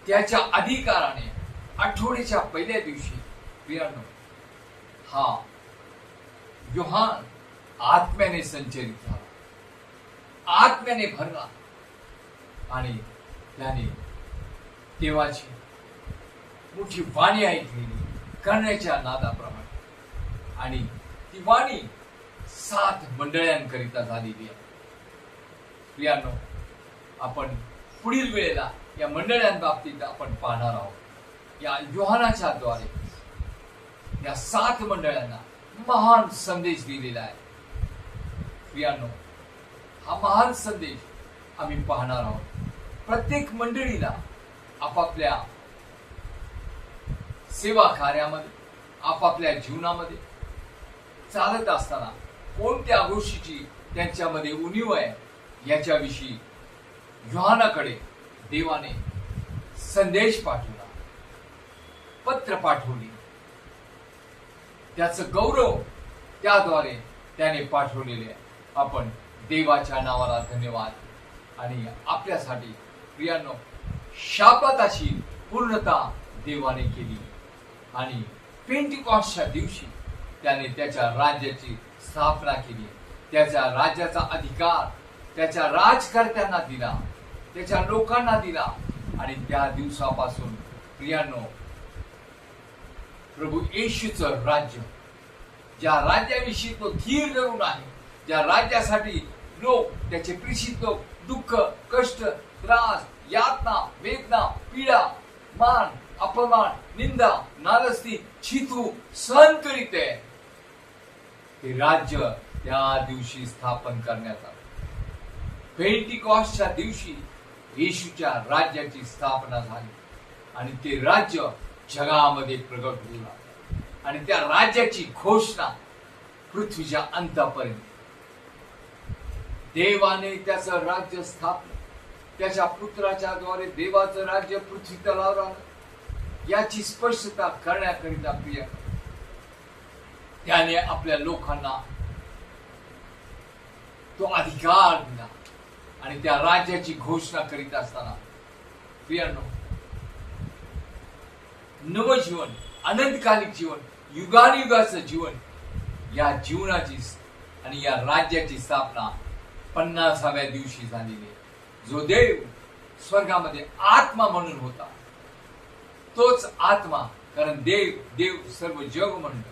त्याच्या अधिकाराने आठवड्याच्या पहिल्या दिवशी प्रियानो हा योहान आत्म्याने संचरित झाला, आत्म्याने भरला आणि त्याने देवाची मोठी वाणी ऐकलेली करण्याच्या नादाप्रमाणे. आणि ती वाणी 7 मंडळांकरिता झालेली आहे. प्रियानो, आपण पुढील वेळेला या मंडळांबाबतीत आपण पाहणार आहोत. या योहानाच्या द्वारे या 7 मंडळांना महान संदेश दिलेला आहे. प्रियानो, हा महान संदेश आम्ही पाहणार आहोत. प्रत्येक मंडळीला आपापल्या सेवा कार्यामध्ये, आपापल्या जीवनामध्ये चालत असताना कोणत्या गोष्टीची त्यांच्यामध्ये उणीव आहे याच्याविषयी योहानाकडे देवाने संदेश पाठवला, पत्र पाठवली. त्याचं गौरव त्याद्वारे त्याने पाठवलेले आहे. आपण देवाच्या नावाला धन्यवाद. आणि आपल्यासाठी प्रियांनो शाब्बाताची पूर्णता देवाने केली आणि पेंटिकॉस्टच्या दिवशी त्याने त्याच्या राज्याची स्थापना केली. त्याच्या राज्याचा अधिकार त्याच्या राजकर्त्यांना दिला, त्याच्या लोकांना दिला. आणि त्या दिवसापासून प्रियांनो प्रभू येशूचं राज्य, ज्या राज्याविषयी तो धीर धरून आहे, ज्या राज्यासाठी लोक, त्याचे प्रेषित लोक दुःख, कष्ट, त्रास, यातना, वेदना, पीडा, मान, अपमान, निंदा, नालस्ती, छितू सहन करीत आहे, ते राज्य त्या दिवशी स्थापन करण्यात आलं. पेंटिकॉस्टच्या दिवशी येशूच्या राज्याची स्थापना झाली आणि ते राज्य जगामध्ये प्रगट होऊ लागले. आणि त्या राज्याची घोषणा पृथ्वीच्या अंतापर्यंत देवाने त्याचं राज्य स्थापलं. त्याच्या पुत्राच्या द्वारे देवाचं राज्य पृथ्वी तलावर आलं याची स्पष्टता करण्याकरिता प्रिय त्याने आपल्या लोकांना तो अधिकार दिला. आणि त्या राज्याची घोषणा करीत असताना प्रियांनो नवजीवन, अनंतकालिक जीवन, युगानुयुगाचं जीवन, या जीवनाची आणि या राज्याची स्थापना 50व्या दिवशी झालेली आहे. जो देव स्वर्गामध्ये आत्मा म्हणून होता तोच आत्मा, कारण देव सर्व जग म्हणतो,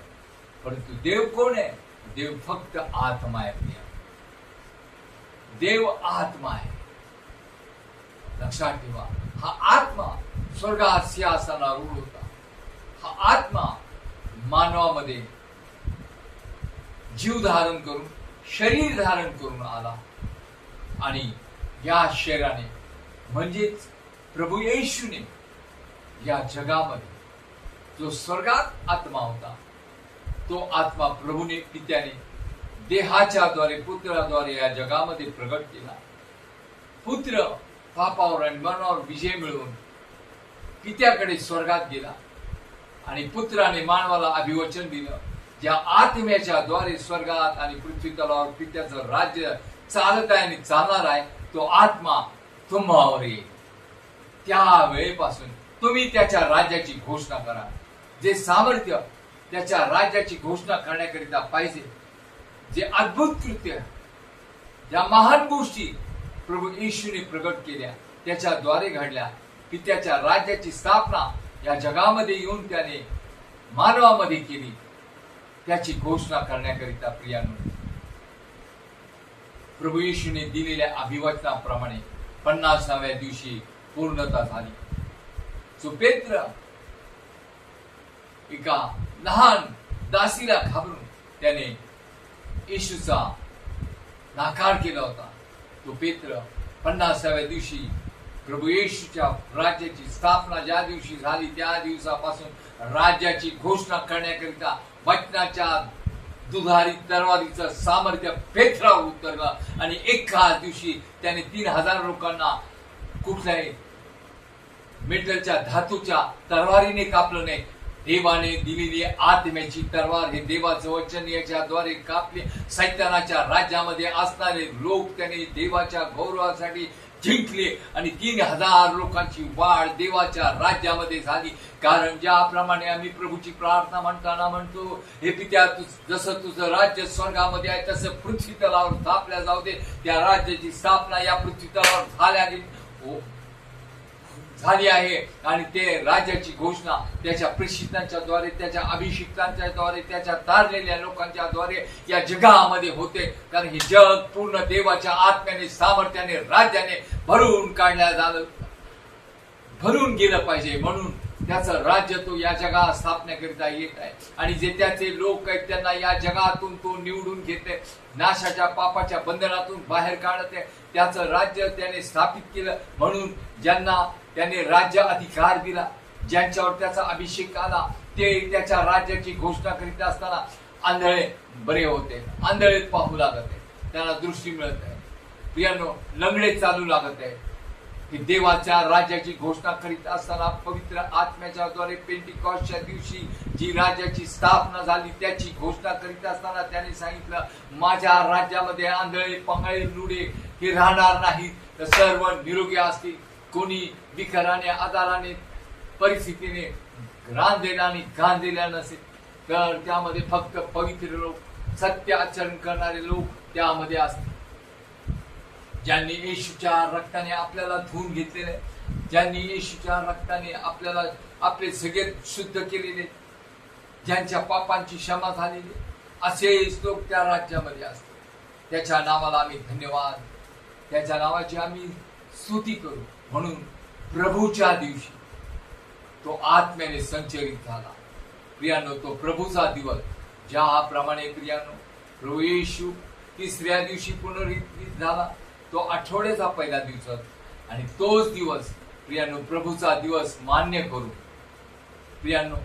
परंतु देव कोण आहे? देव फक्त आत्मा आहे. देव आत्मा आहे. लक्षात ठेवा, हा आत्मा स्वर्गात सिंहासनावर होता. हा आत्मा मानवामध्ये जीव धारण करून, शरीर धारण करून आला आणि या शरीराने म्हणजेच प्रभू येशूने या जगामध्ये जो स्वर्गात आत्मा होता, तो आत्मा प्रभूने पित्याने देहाच्या द्वारे पुत्राद्वारे या जगामध्ये प्रगट केला. पुत्र पापावर आणि मरणावर विजय मिळवून पित्याकडे स्वर्गात गेला आणि पुत्राने मानवाला अभिवचन दिलं. ज्या आत्म्याच्या द्वारे स्वर्गात आणि पृथ्वी तलावर पित्याचं राज्य चालत आहे आणि चालणार आहे, तो आत्मा तुम्हावर येईल. त्या वेळेपासून तुम्ही त्याच्या राज्याची घोषणा करा. जे सामर्थ्य त्याच्या राज्याची घोषणा करण्याकरिता पाहिजे, जे अद्भुत कृत्य, ज्या महान गोष्टी प्रभू येशूने प्रगट केल्या, त्याच्याद्वारे घडल्या, पित्याच्या राज्याची स्थापना या जगामध्ये येऊन त्याने मानवामध्ये केली, त्याची घोषणा करण्याकरिता प्रियांनो, प्रभू येशूने दिलेल्या अभिवचनाप्रमाणे 50व्या दिवशी पूर्णता झाली. जो पेत्र एका लहान दासीला घाबरून त्याने येशूचा नाकार केला होता, तो पेत्र 50व्या दिवशी प्रभू येशूच्या राज्याची स्थापना ज्या दिवशी झाली, त्या दिवसापासून राज्याची घोषणा करण्याकरिता वचनाच्या दुधारी तलवारीचं सामर्थ्य पेत्रावर उतरलं आणि एकाच दिवशी त्याने 3000 लोकांना कुठल्याही मेटलच्या धातूच्या तलवारीने कापलं नाही. देवाने दिलेली आत्म्याची तलवार हे देवाचं वचन याच्याद्वारे कापले. सैतानाच्या राज्यामध्ये असणारे लोक त्याने देवाच्या गौरवासाठी जिंकले आणि 3000 लोकांची वाढ देवाच्या राज्यामध्ये झाली. कारण ज्याप्रमाणे आम्ही प्रभूची प्रार्थना म्हणताना म्हणतो, हे पित्या, जसं तुझं राज्य स्वर्गामध्ये आहे तसं पृथ्वी तलावर स्थापल्या जाऊ दे. त्या राज्याची स्थापना या पृथ्वी तलावर झाली आहे आणि ते राज्याची घोषणा त्याच्या प्रेषितांच्या द्वारे, त्याच्या अभिषिक्तांच्या द्वारे, त्याच्या तारलेल्या लोकांच्या द्वारे या जगामध्ये होते. कारण हे जग पूर्ण देवाच्या आत्म्याने, सामर्थ्याने, राज्याने भरून काढल्या झालं, भरून गेलं पाहिजे. म्हणून त्याचं राज्य तो या जगात स्थापण्याकरिता येत आहे आणि जे त्याचे लोक आहेत त्यांना या जगातून तो निवडून घेते, नाशाच्या पापाच्या बंधनातून बाहेर काढत आहे. त्याचं राज्य त्याने स्थापित केलं. म्हणून ज्यांना त्याने राज्य अधिकार दिला, ज्यांच्यावर त्याचा अभिषेक आला, ते त्याच्या राज्याची घोषणा करीत असताना आंधळे बरे होते, आंधळे पाहू लागत आहे, त्यांना दृष्टी मिळत आहे. प्रियांनो, लंगडे चालू लागत आहे. हे देवाच्या राज्याची घोषणा करीत असताना पवित्र आत्म्याच्या द्वारे पेंटिकॉस्टच्या दिवशी जी राज्याची स्थापना झाली त्याची घोषणा करीत असताना त्याने सांगितलं, माझ्या राज्यामध्ये आंधळे, पंगळे, लुडे हे राहणार नाहीत, तर सर्व निरोगी असतील. कोणी विकाराने, आजाराने, परिस्थितीने रांधलेला आणि गांधलेला नसेल, तर त्यामध्ये फक्त पवित्र लोक, सत्य आचरण करणारे लोक त्यामध्ये असतील. ज्यांनी येशूच्या रक्ताने आपल्याला धुवून घेतलेले, ज्यांनी येशूच्या रक्ताने आपल्याला आपले सगळे शुद्ध केलेले, ज्यांच्या पापांची क्षमा झालेली, असेच लोक त्या राज्यामध्ये असतात. त्याच्या नावाला आम्ही धन्यवाद, त्याच्या नावाची आम्ही स्तुती करू. म्हणून प्रभूच्या दिवशी तो आत्म्याने संचरित झाला. प्रियांनो, तो प्रभूचा दिवस ज्याप्रमाणे प्रियांनो प्रभू येशू 3ऱ्या दिवशी पुनरुत्थित झाला, तो आठवड्याचा पहिला दिवस आणि तोच दिवस प्रियांनो प्रभूचा दिवस मान्य करू. प्रियांनो,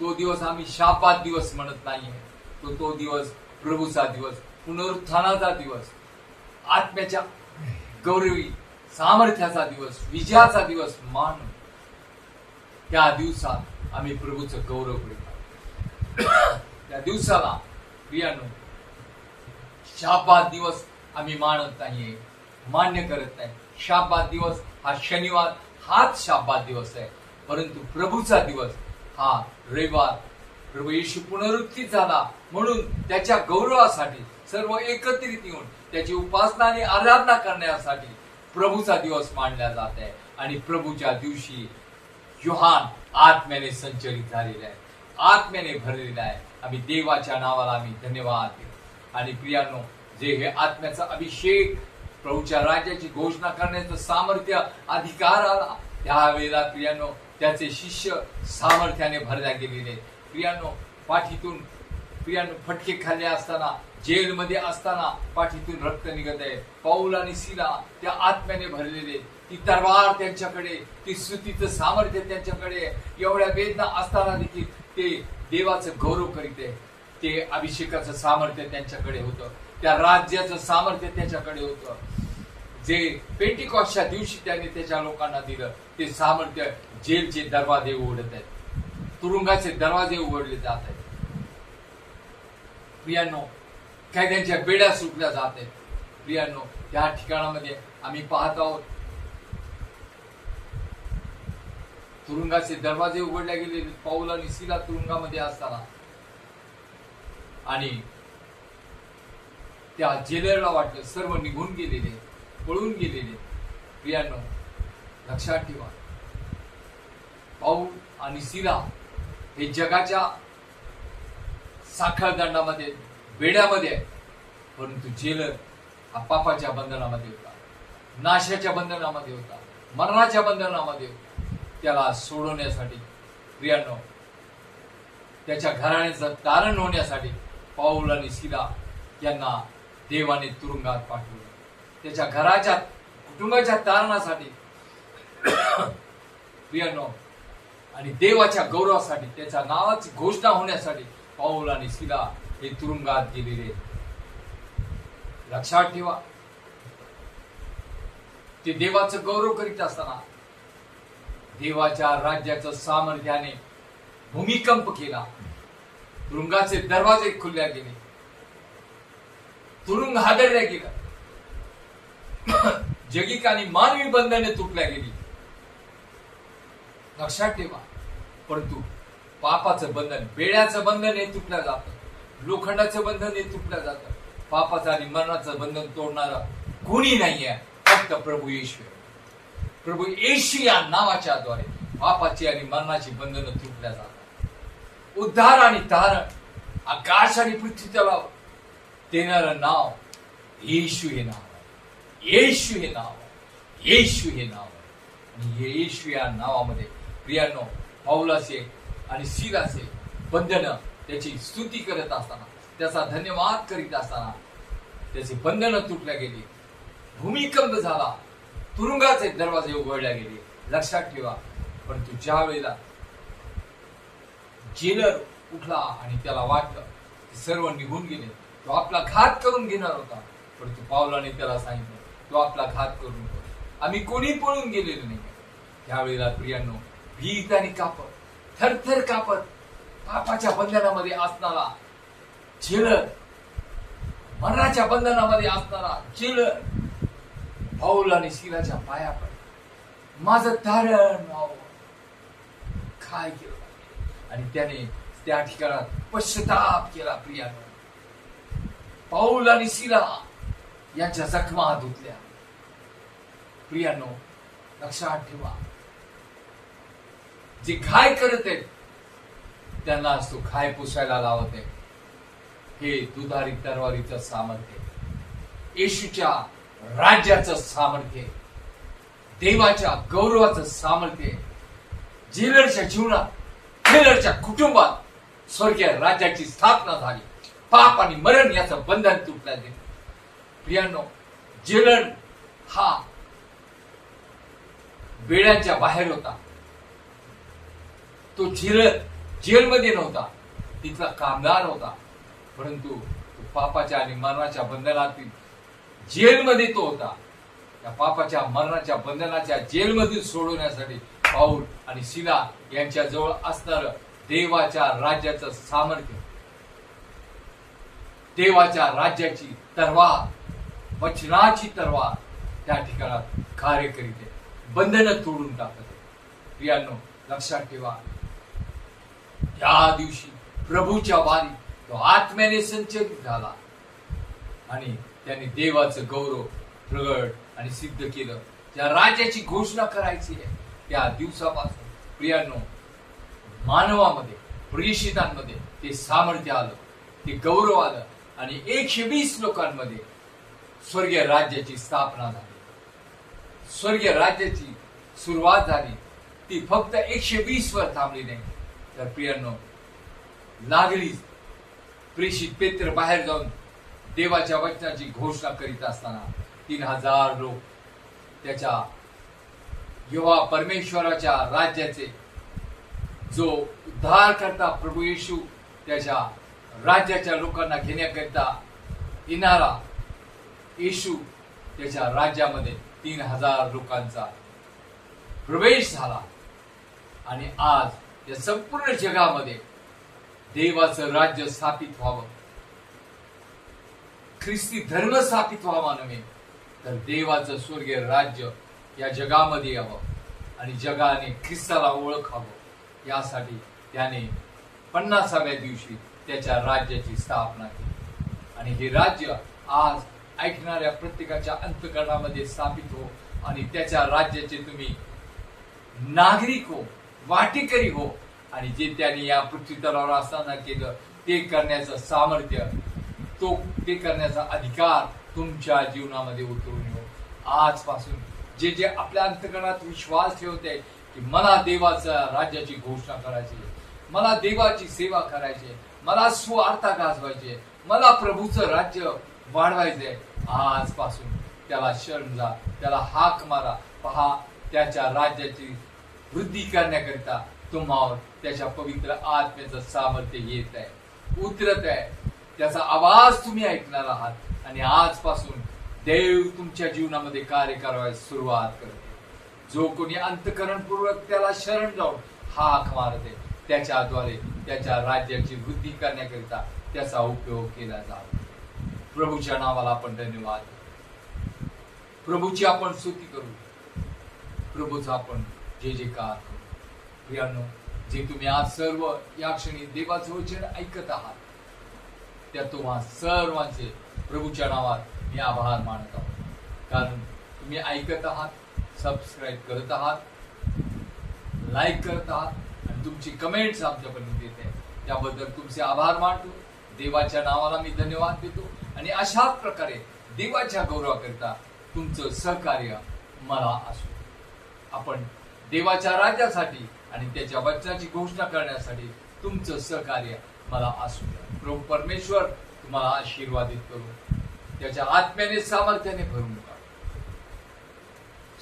तो दिवस आम्ही शापात दिवस म्हणत नाहीये, तो दिवस प्रभूचा दिवस, पुनरुत्थानाचा दिवस, आत्म्याच्या गौरवी सामर्थ्याचा दिवस, विजयाचा दिवस मानून त्या दिवसात आम्ही प्रभूचं गौरव करू. त्या दिवसाला प्रियांनो शापात दिवस आम्ही मानत नाहीये, मान्य करत नाही. शाबात दिवस हा शनिवार, हाच शाबात दिवस आहे. परंतु प्रभूचा दिवस हा रविवार, प्रभू येशू पुनरुत्थित झाला म्हणून त्याच्या गौरवासाठी सर्व एकत्रित येऊन त्याची उपासना आणि आराधना करण्यासाठी प्रभूचा दिवस मानला जात आहे. आणि प्रभूच्या दिवशी योहान आत्म्याने संचलित झालेला आहे, आत्म्याने भरलेला आहे. आम्ही देवाच्या नावाला आम्ही धन्यवाद देतो. आणि प्रियांनो, जे हे आत्म्याचा अभिषेक, प्रभूच्या राज्याची घोषणा करण्याचं सामर्थ्य, अधिकार आला, त्यावेळेला प्रियांनो त्याचे शिष्य सामर्थ्याने भरल्या गेलेले. प्रियांनो, पाठीतून प्रियांनो फटके खाल्ले असताना, जेलमध्ये असताना पाठीतून रक्त निघत आहे. पौल आणि सीला त्या आत्म्याने भरलेले, ती तलवार त्यांच्याकडे, ती स्तुतीचं सामर्थ्य त्यांच्याकडे, एवढ्या वेदना असताना देखील ते देवाचं गौरव करीत आहे. ते अभिषेकाचं सामर्थ्य त्यांच्याकडे होतं, त्या राज्याचं सामर्थ्य त्याच्याकडे होतं, जे पेंटिकॉस्टच्या दिवशी त्याने त्याच्या लोकांना दिलं. ते सामर्थ्य जेलचे दरवाजे उघडत आहेत, तुरुंगाचे दरवाजे उघडले जात आहेत. प्रियांनो, कैद्यांच्या बेड्या सुटल्या जात आहेत. प्रियांनो, त्या ठिकाणामध्ये आम्ही पाहत आहोत तुरुंगाचे दरवाजे उघडले गेले. पौल आणि सिला तुरुंगामध्ये असताना आणि त्या जेलरला वाटलं सर्व निघून गेलेले, पळून गेलेले. प्रियांनो, लक्षात ठेवा, पौल आणि सिला हे जगाच्या साखळदंडामध्ये, बेड्यामध्ये आहे, परंतु जेलर हा पापाच्या बंधनामध्ये होता, नाशाच्या बंधनामध्ये होता, मरणाच्या बंधनामध्ये होता. त्याला सोडवण्यासाठी, प्रियांनो, त्याच्या घराण्याचं तारण होण्यासाठी पौल आणि सिला यांना देवाने तुरुंगात पाठवलं. त्याच्या घराच्या, कुटुंबाच्या तारणासाठी, प्रियांनो, आणि देवाच्या गौरवासाठी, त्याच्या नावाची घोषणा होण्यासाठी पौल आणि सिला हे तुरुंगात गेलेले. लक्षात ठेवा, ते देवाचं गौरव करीत असताना देवाच्या राज्याचं सामर्थ्याने भूमिकंप केला. तुरुंगाचे दरवाजे खुलल्या गेले, तुरुंग हादरल्या गेला, जगिक आणि मानवी बंधने तुटल्या गेली. लक्षात ठेवा, परंतु पापाचं बंधन, बेड्याचं बंधन हे तुटलं जातं, लोखंडाचं बंधन हे तुटलं जातं. पापाचं आणि मरणाचं बंधन तोडणारा कोणी नाहीये, फक्त प्रभू येशू. प्रभू येशू या नावाच्या द्वारे पापाची आणि मरणाची बंधनं तुटल्या जातात. उद्धार आणि तारण, आकाश आणि पृथ्वीला देणारं नाव येशू हे नाव आहे. येशू हे नाव आहे. येशू हे नाव आहे. आणि येशू या नावामध्ये प्रियांनो, पौलाचे आणि सिलाचे बंधन, त्याची स्तुती करत असताना, त्याचा धन्यवाद करीत असताना त्याचे बंधनं तुटल्या गेली, भूमिकंप झाला, तुरुंगाचे दरवाजे उघडल्या गेले. लक्षात ठेवा, परंतु ज्या वेळेला जेलर उठला आणि त्याला वाटलं की सर्व निघून गेले, तो आपला घात करून घेणार होता, परंतु पौलाने त्याला सांगितलं, तो आपला घात करून नको, आम्ही कोणी पळून गेलेलो नाही. त्यावेळेला प्रियांनो, भीत आणि कापत, थरथर कापत, पापाच्या बंधनामध्ये असणारा जेलर, मरणाच्या बंधनामध्ये असणारा जेलर पौल आणि सिलाच्या पाया पडला. माझं तारण व्हावं, काय केलं, आणि त्याने त्या ठिकाणात पश्चाताप केला. प्रियांनो, पौल आणि सिला यांच्या जखमा धुतल्या. प्रियांनो, लक्षात ठेवा, जे घाय करत आहेत त्यांना तो घाय पुसायला लावत आहे. हे दुधारी तलवारीचं सामर्थ्य, येशूच्या राज्याचं सामर्थ्य, देवाच्या गौरवाचं सामर्थ्य, जेलरच्या जीवनात, जेलरच्या कुटुंबात स्वर्गीय राज्याची स्थापना झाली. पाप आणि मरण याचं बंधन तुटलं गेलं. प्रियांनो, जेलर हा बेड्यांच्या बाहेर होता. तो जेलर जेलमध्ये नव्हता, तिथला कामगार होता, परंतु तो पापाच्या आणि मरणाच्या बंधनातील जेलमध्ये तो होता. त्या पापाच्या मरणाच्या बंधनाच्या जेलमधून सोडवण्यासाठी पौल आणि सिला यांच्या जवळ असणारं देवाच्या राज्याचं सामर्थ्य, देवाच्या राज्याची तलवार, वचनाची तलवार त्या ठिकाणात कार्य करीत आहे, बंधनं तोडून टाकत आहे. प्रियांनो, लक्षात ठेवा, या दिवशी प्रभूच्या वारी तो आत्म्याने संचलित झाला आणि त्यांनी देवाचं गौरव प्रगट आणि सिद्ध केलं. त्या राज्याची घोषणा करायची आहे. त्या दिवसापासून प्रियांनो, मानवामध्ये, प्रेषितांमध्ये ते सामर्थ्य आलं, ते गौरव आलं आणि 120 लोकांमध्ये स्वर्गीय राज्याची स्थापना झाली. स्वर्गीय राज्याची सुरुवात झाली. ती फक्त 120 वर थांबली नाही, तर प्रियांनो, लागलीच प्रेषित पेत्र बाहेर जाऊन देवाच्या वचनाची घोषणा करीत असताना 3000 लोक त्याच्या यहोवा परमेश्वराच्या राज्याचे जो उद्धार करता प्रभू येशू त्याच्या राज्याच्या लोकांना घेण्याकरिता येणारा येशू त्याच्या राज्यामध्ये 3000 लोकांचा प्रवेश झाला आणि आज या संपूर्ण जगामध्ये देवाचं राज्य स्थापित व्हावं, ख्रिस्ती धर्म स्थापित व्हावा नव्हे तर देवाचं स्वर्गीय राज्य या जगामध्ये यावं आणि जगाने ख्रिस्ताला ओळखावं यासाठी त्याने 50व्या दिवशी त्याच्या राज्याची स्थापना केली आणि हे राज्य आज ऐकणाऱ्या प्रत्येकाच्या अंतःकरणामध्ये स्थापित हो आणि त्याच्या राज्याचे तुम्ही नागरिक हो, वाटेकरी हो आणि जे त्यांनी या पृथ्वी तलावर असताना केलं ते करण्याचं सामर्थ्य, ते करण्याचा अधिकार तुमच्या जीवनामध्ये उतरून येऊ. आजपासून जे जे आपल्या अंतःकरणात विश्वास ठेवते की मला देवाच्या राज्याची घोषणा करायची, मला देवाची सेवा करायची, मला स्वार्थ गाजवायचे, मला प्रभूचं राज्य वाढवायचंय, आजपासून त्याला शरण जा, त्याला हाक मारा. पहा, त्याच्या राज्याची वृद्धी करण्याकरिता तुम्हावर त्याच्या पवित्र आत्म्याचं सामर्थ्य येत आहे, उतरत आहे. त्याचा आवाज तुम्ही ऐकणार आहात आणि आजपासून देव तुमच्या जीवनामध्ये कार्य करायला सुरुवात करते. जो कोणी अंतःकरणपूर्वक त्याला शरण जाऊन हाक मारते त्याच्याद्वारे त्याच्या राज्याची वृद्धी करण्याकरिता त्याचा उपयोग केला जातो. प्रभूच्या नावाला आपण धन्यवाद, प्रभूची आपण स्तुती करू, प्रभूचा आपण जे जे कार करू. प्रियांनो, जे तुम्ही आज सर्व या क्षणी देवाचं वचन ऐकत आहात त्या तुम्हा सर्वांचे प्रभूच्या नावात मी आभार मानत आहोत. कारण तुम्ही ऐकत आहात, सबस्क्राईब करत आहात, लाईक करत आहात आणि तुमची कमेंट्स आमच्यापर्यंत येत आहे, त्याबद्दल तुमचे आभार मानतो. देवाच्या नावाला मी धन्यवाद देतो आणि अशाच प्रकारे देवाच्या गौरवाकरिता तुमचं सहकार्य मला असो. आपण देवाच्या राज्यासाठी आणि त्याच्या वचनाची घोषणा करण्यासाठी तुमचं सहकार्य मला असू द्या. प्रभू परमेश्वर तुम्हाला आशीर्वादित करू, त्याच्या आत्म्याने सामर्थ्याने भरून काढ.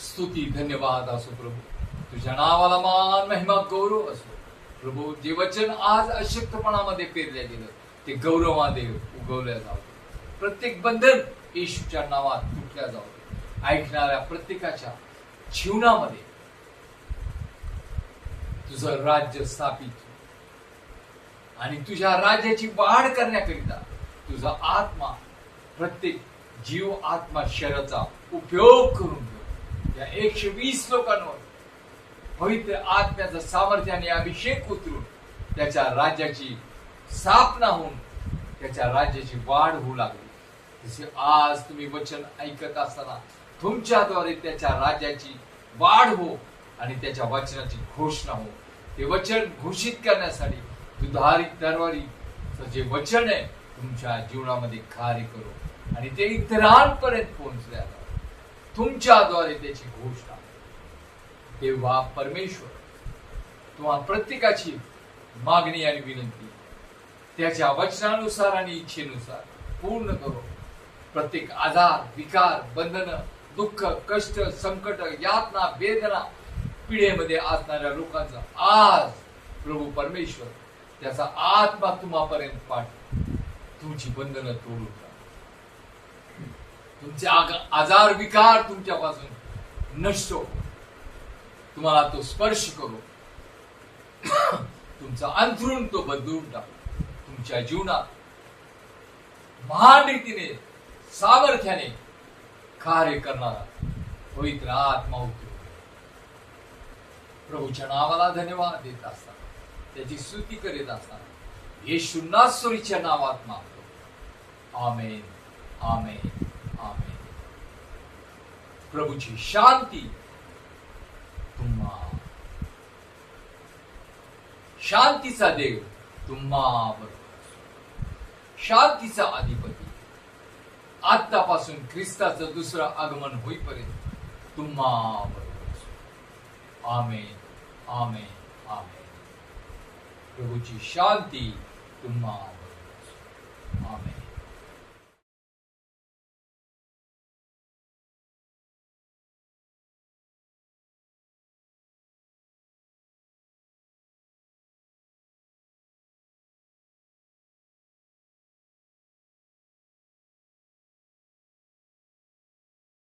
स्तुती धन्यवाद असो प्रभू, तुझ्या नावाला मान महिमा गौरव असो. प्रभू, जे वचन आज अशक्तपणामध्ये पेरल्या गेलं ते गौरवामध्ये उगवल्या जावं. प्रत्येक बंधन येशूच्या नावात तुटल्या जावं. ऐकणाऱ्या प्रत्येकाच्या जीवनामध्ये तुझं राज्य स्थापित आणि तुझ्या राज्याची वाढ करण्याकरिता तुझा आत्मा प्रत्येक जीव आत्मा शरीराचा उपयोग करून घेऊ. या 120 लोकांवर पवित्र आत्म्याचं सामर्थ्याने अभिषेक उतरून त्याच्या राज्याची स्थापना होऊन त्याच्या राज्याची वाढ होऊ लागली. जसे आज तुम्ही वचन ऐकत असताना तुमच्याद्वारे त्याच्या राज्याची वाढ हो आणि त्याच्या वचनाची घोषणा हो. ते वचन घोषित करण्यासाठी दुधारी तरवारीचं जे वचन आहे तुमच्या जीवनामध्ये कार्य करो आणि ते इतरांपर्यंत पोहोचल्या जावं. तुमच्याद्वारे त्याची घोषणा. तेव्हा परमेश्वर तुम्हा प्रत्येकाची मागणी आणि विनंती त्याच्या वचनानुसार आणि इच्छेनुसार पूर्ण करो. प्रत्येक आजार, विकार, बंधन, दुःख, कष्ट, संकट, यातना, वेदना, पिढीमध्ये असणाऱ्या लोकांचा आज प्रभू परमेश्वर त्याचा आत्मा तुम्हापर्यंत पाठव. तुमची बंधनं तोडून टाक. तुमचे आजार, विकार तुमच्यापासून नष्ट हो. तुम्हाला तो स्पर्श करू. तुमचा अंथरूण तो बदलून टाक. तुमच्या जीवनात महान रीतीने सामर्थ्याने कार्य करणारा पवित्र आत्मा उतरू. प्रभूच्या नावाला धन्यवाद देत असताना, त्याची स्तुती करीत असताना येशू नासरीच्या नावात मागतो. आमेन, आमेन, आमेन. प्रभूची शांती तुम्हा, शांतीचा देव तुम्हा बरोबर, शांतीचा अधिपती आतापासून ख्रिस्ताचं दुसरं आगमन होईपर्यंत तुम्हा बरोबर असो. आमेन, आमेन, आमेन. प्रभूची शांती तुम्हा बरोबर.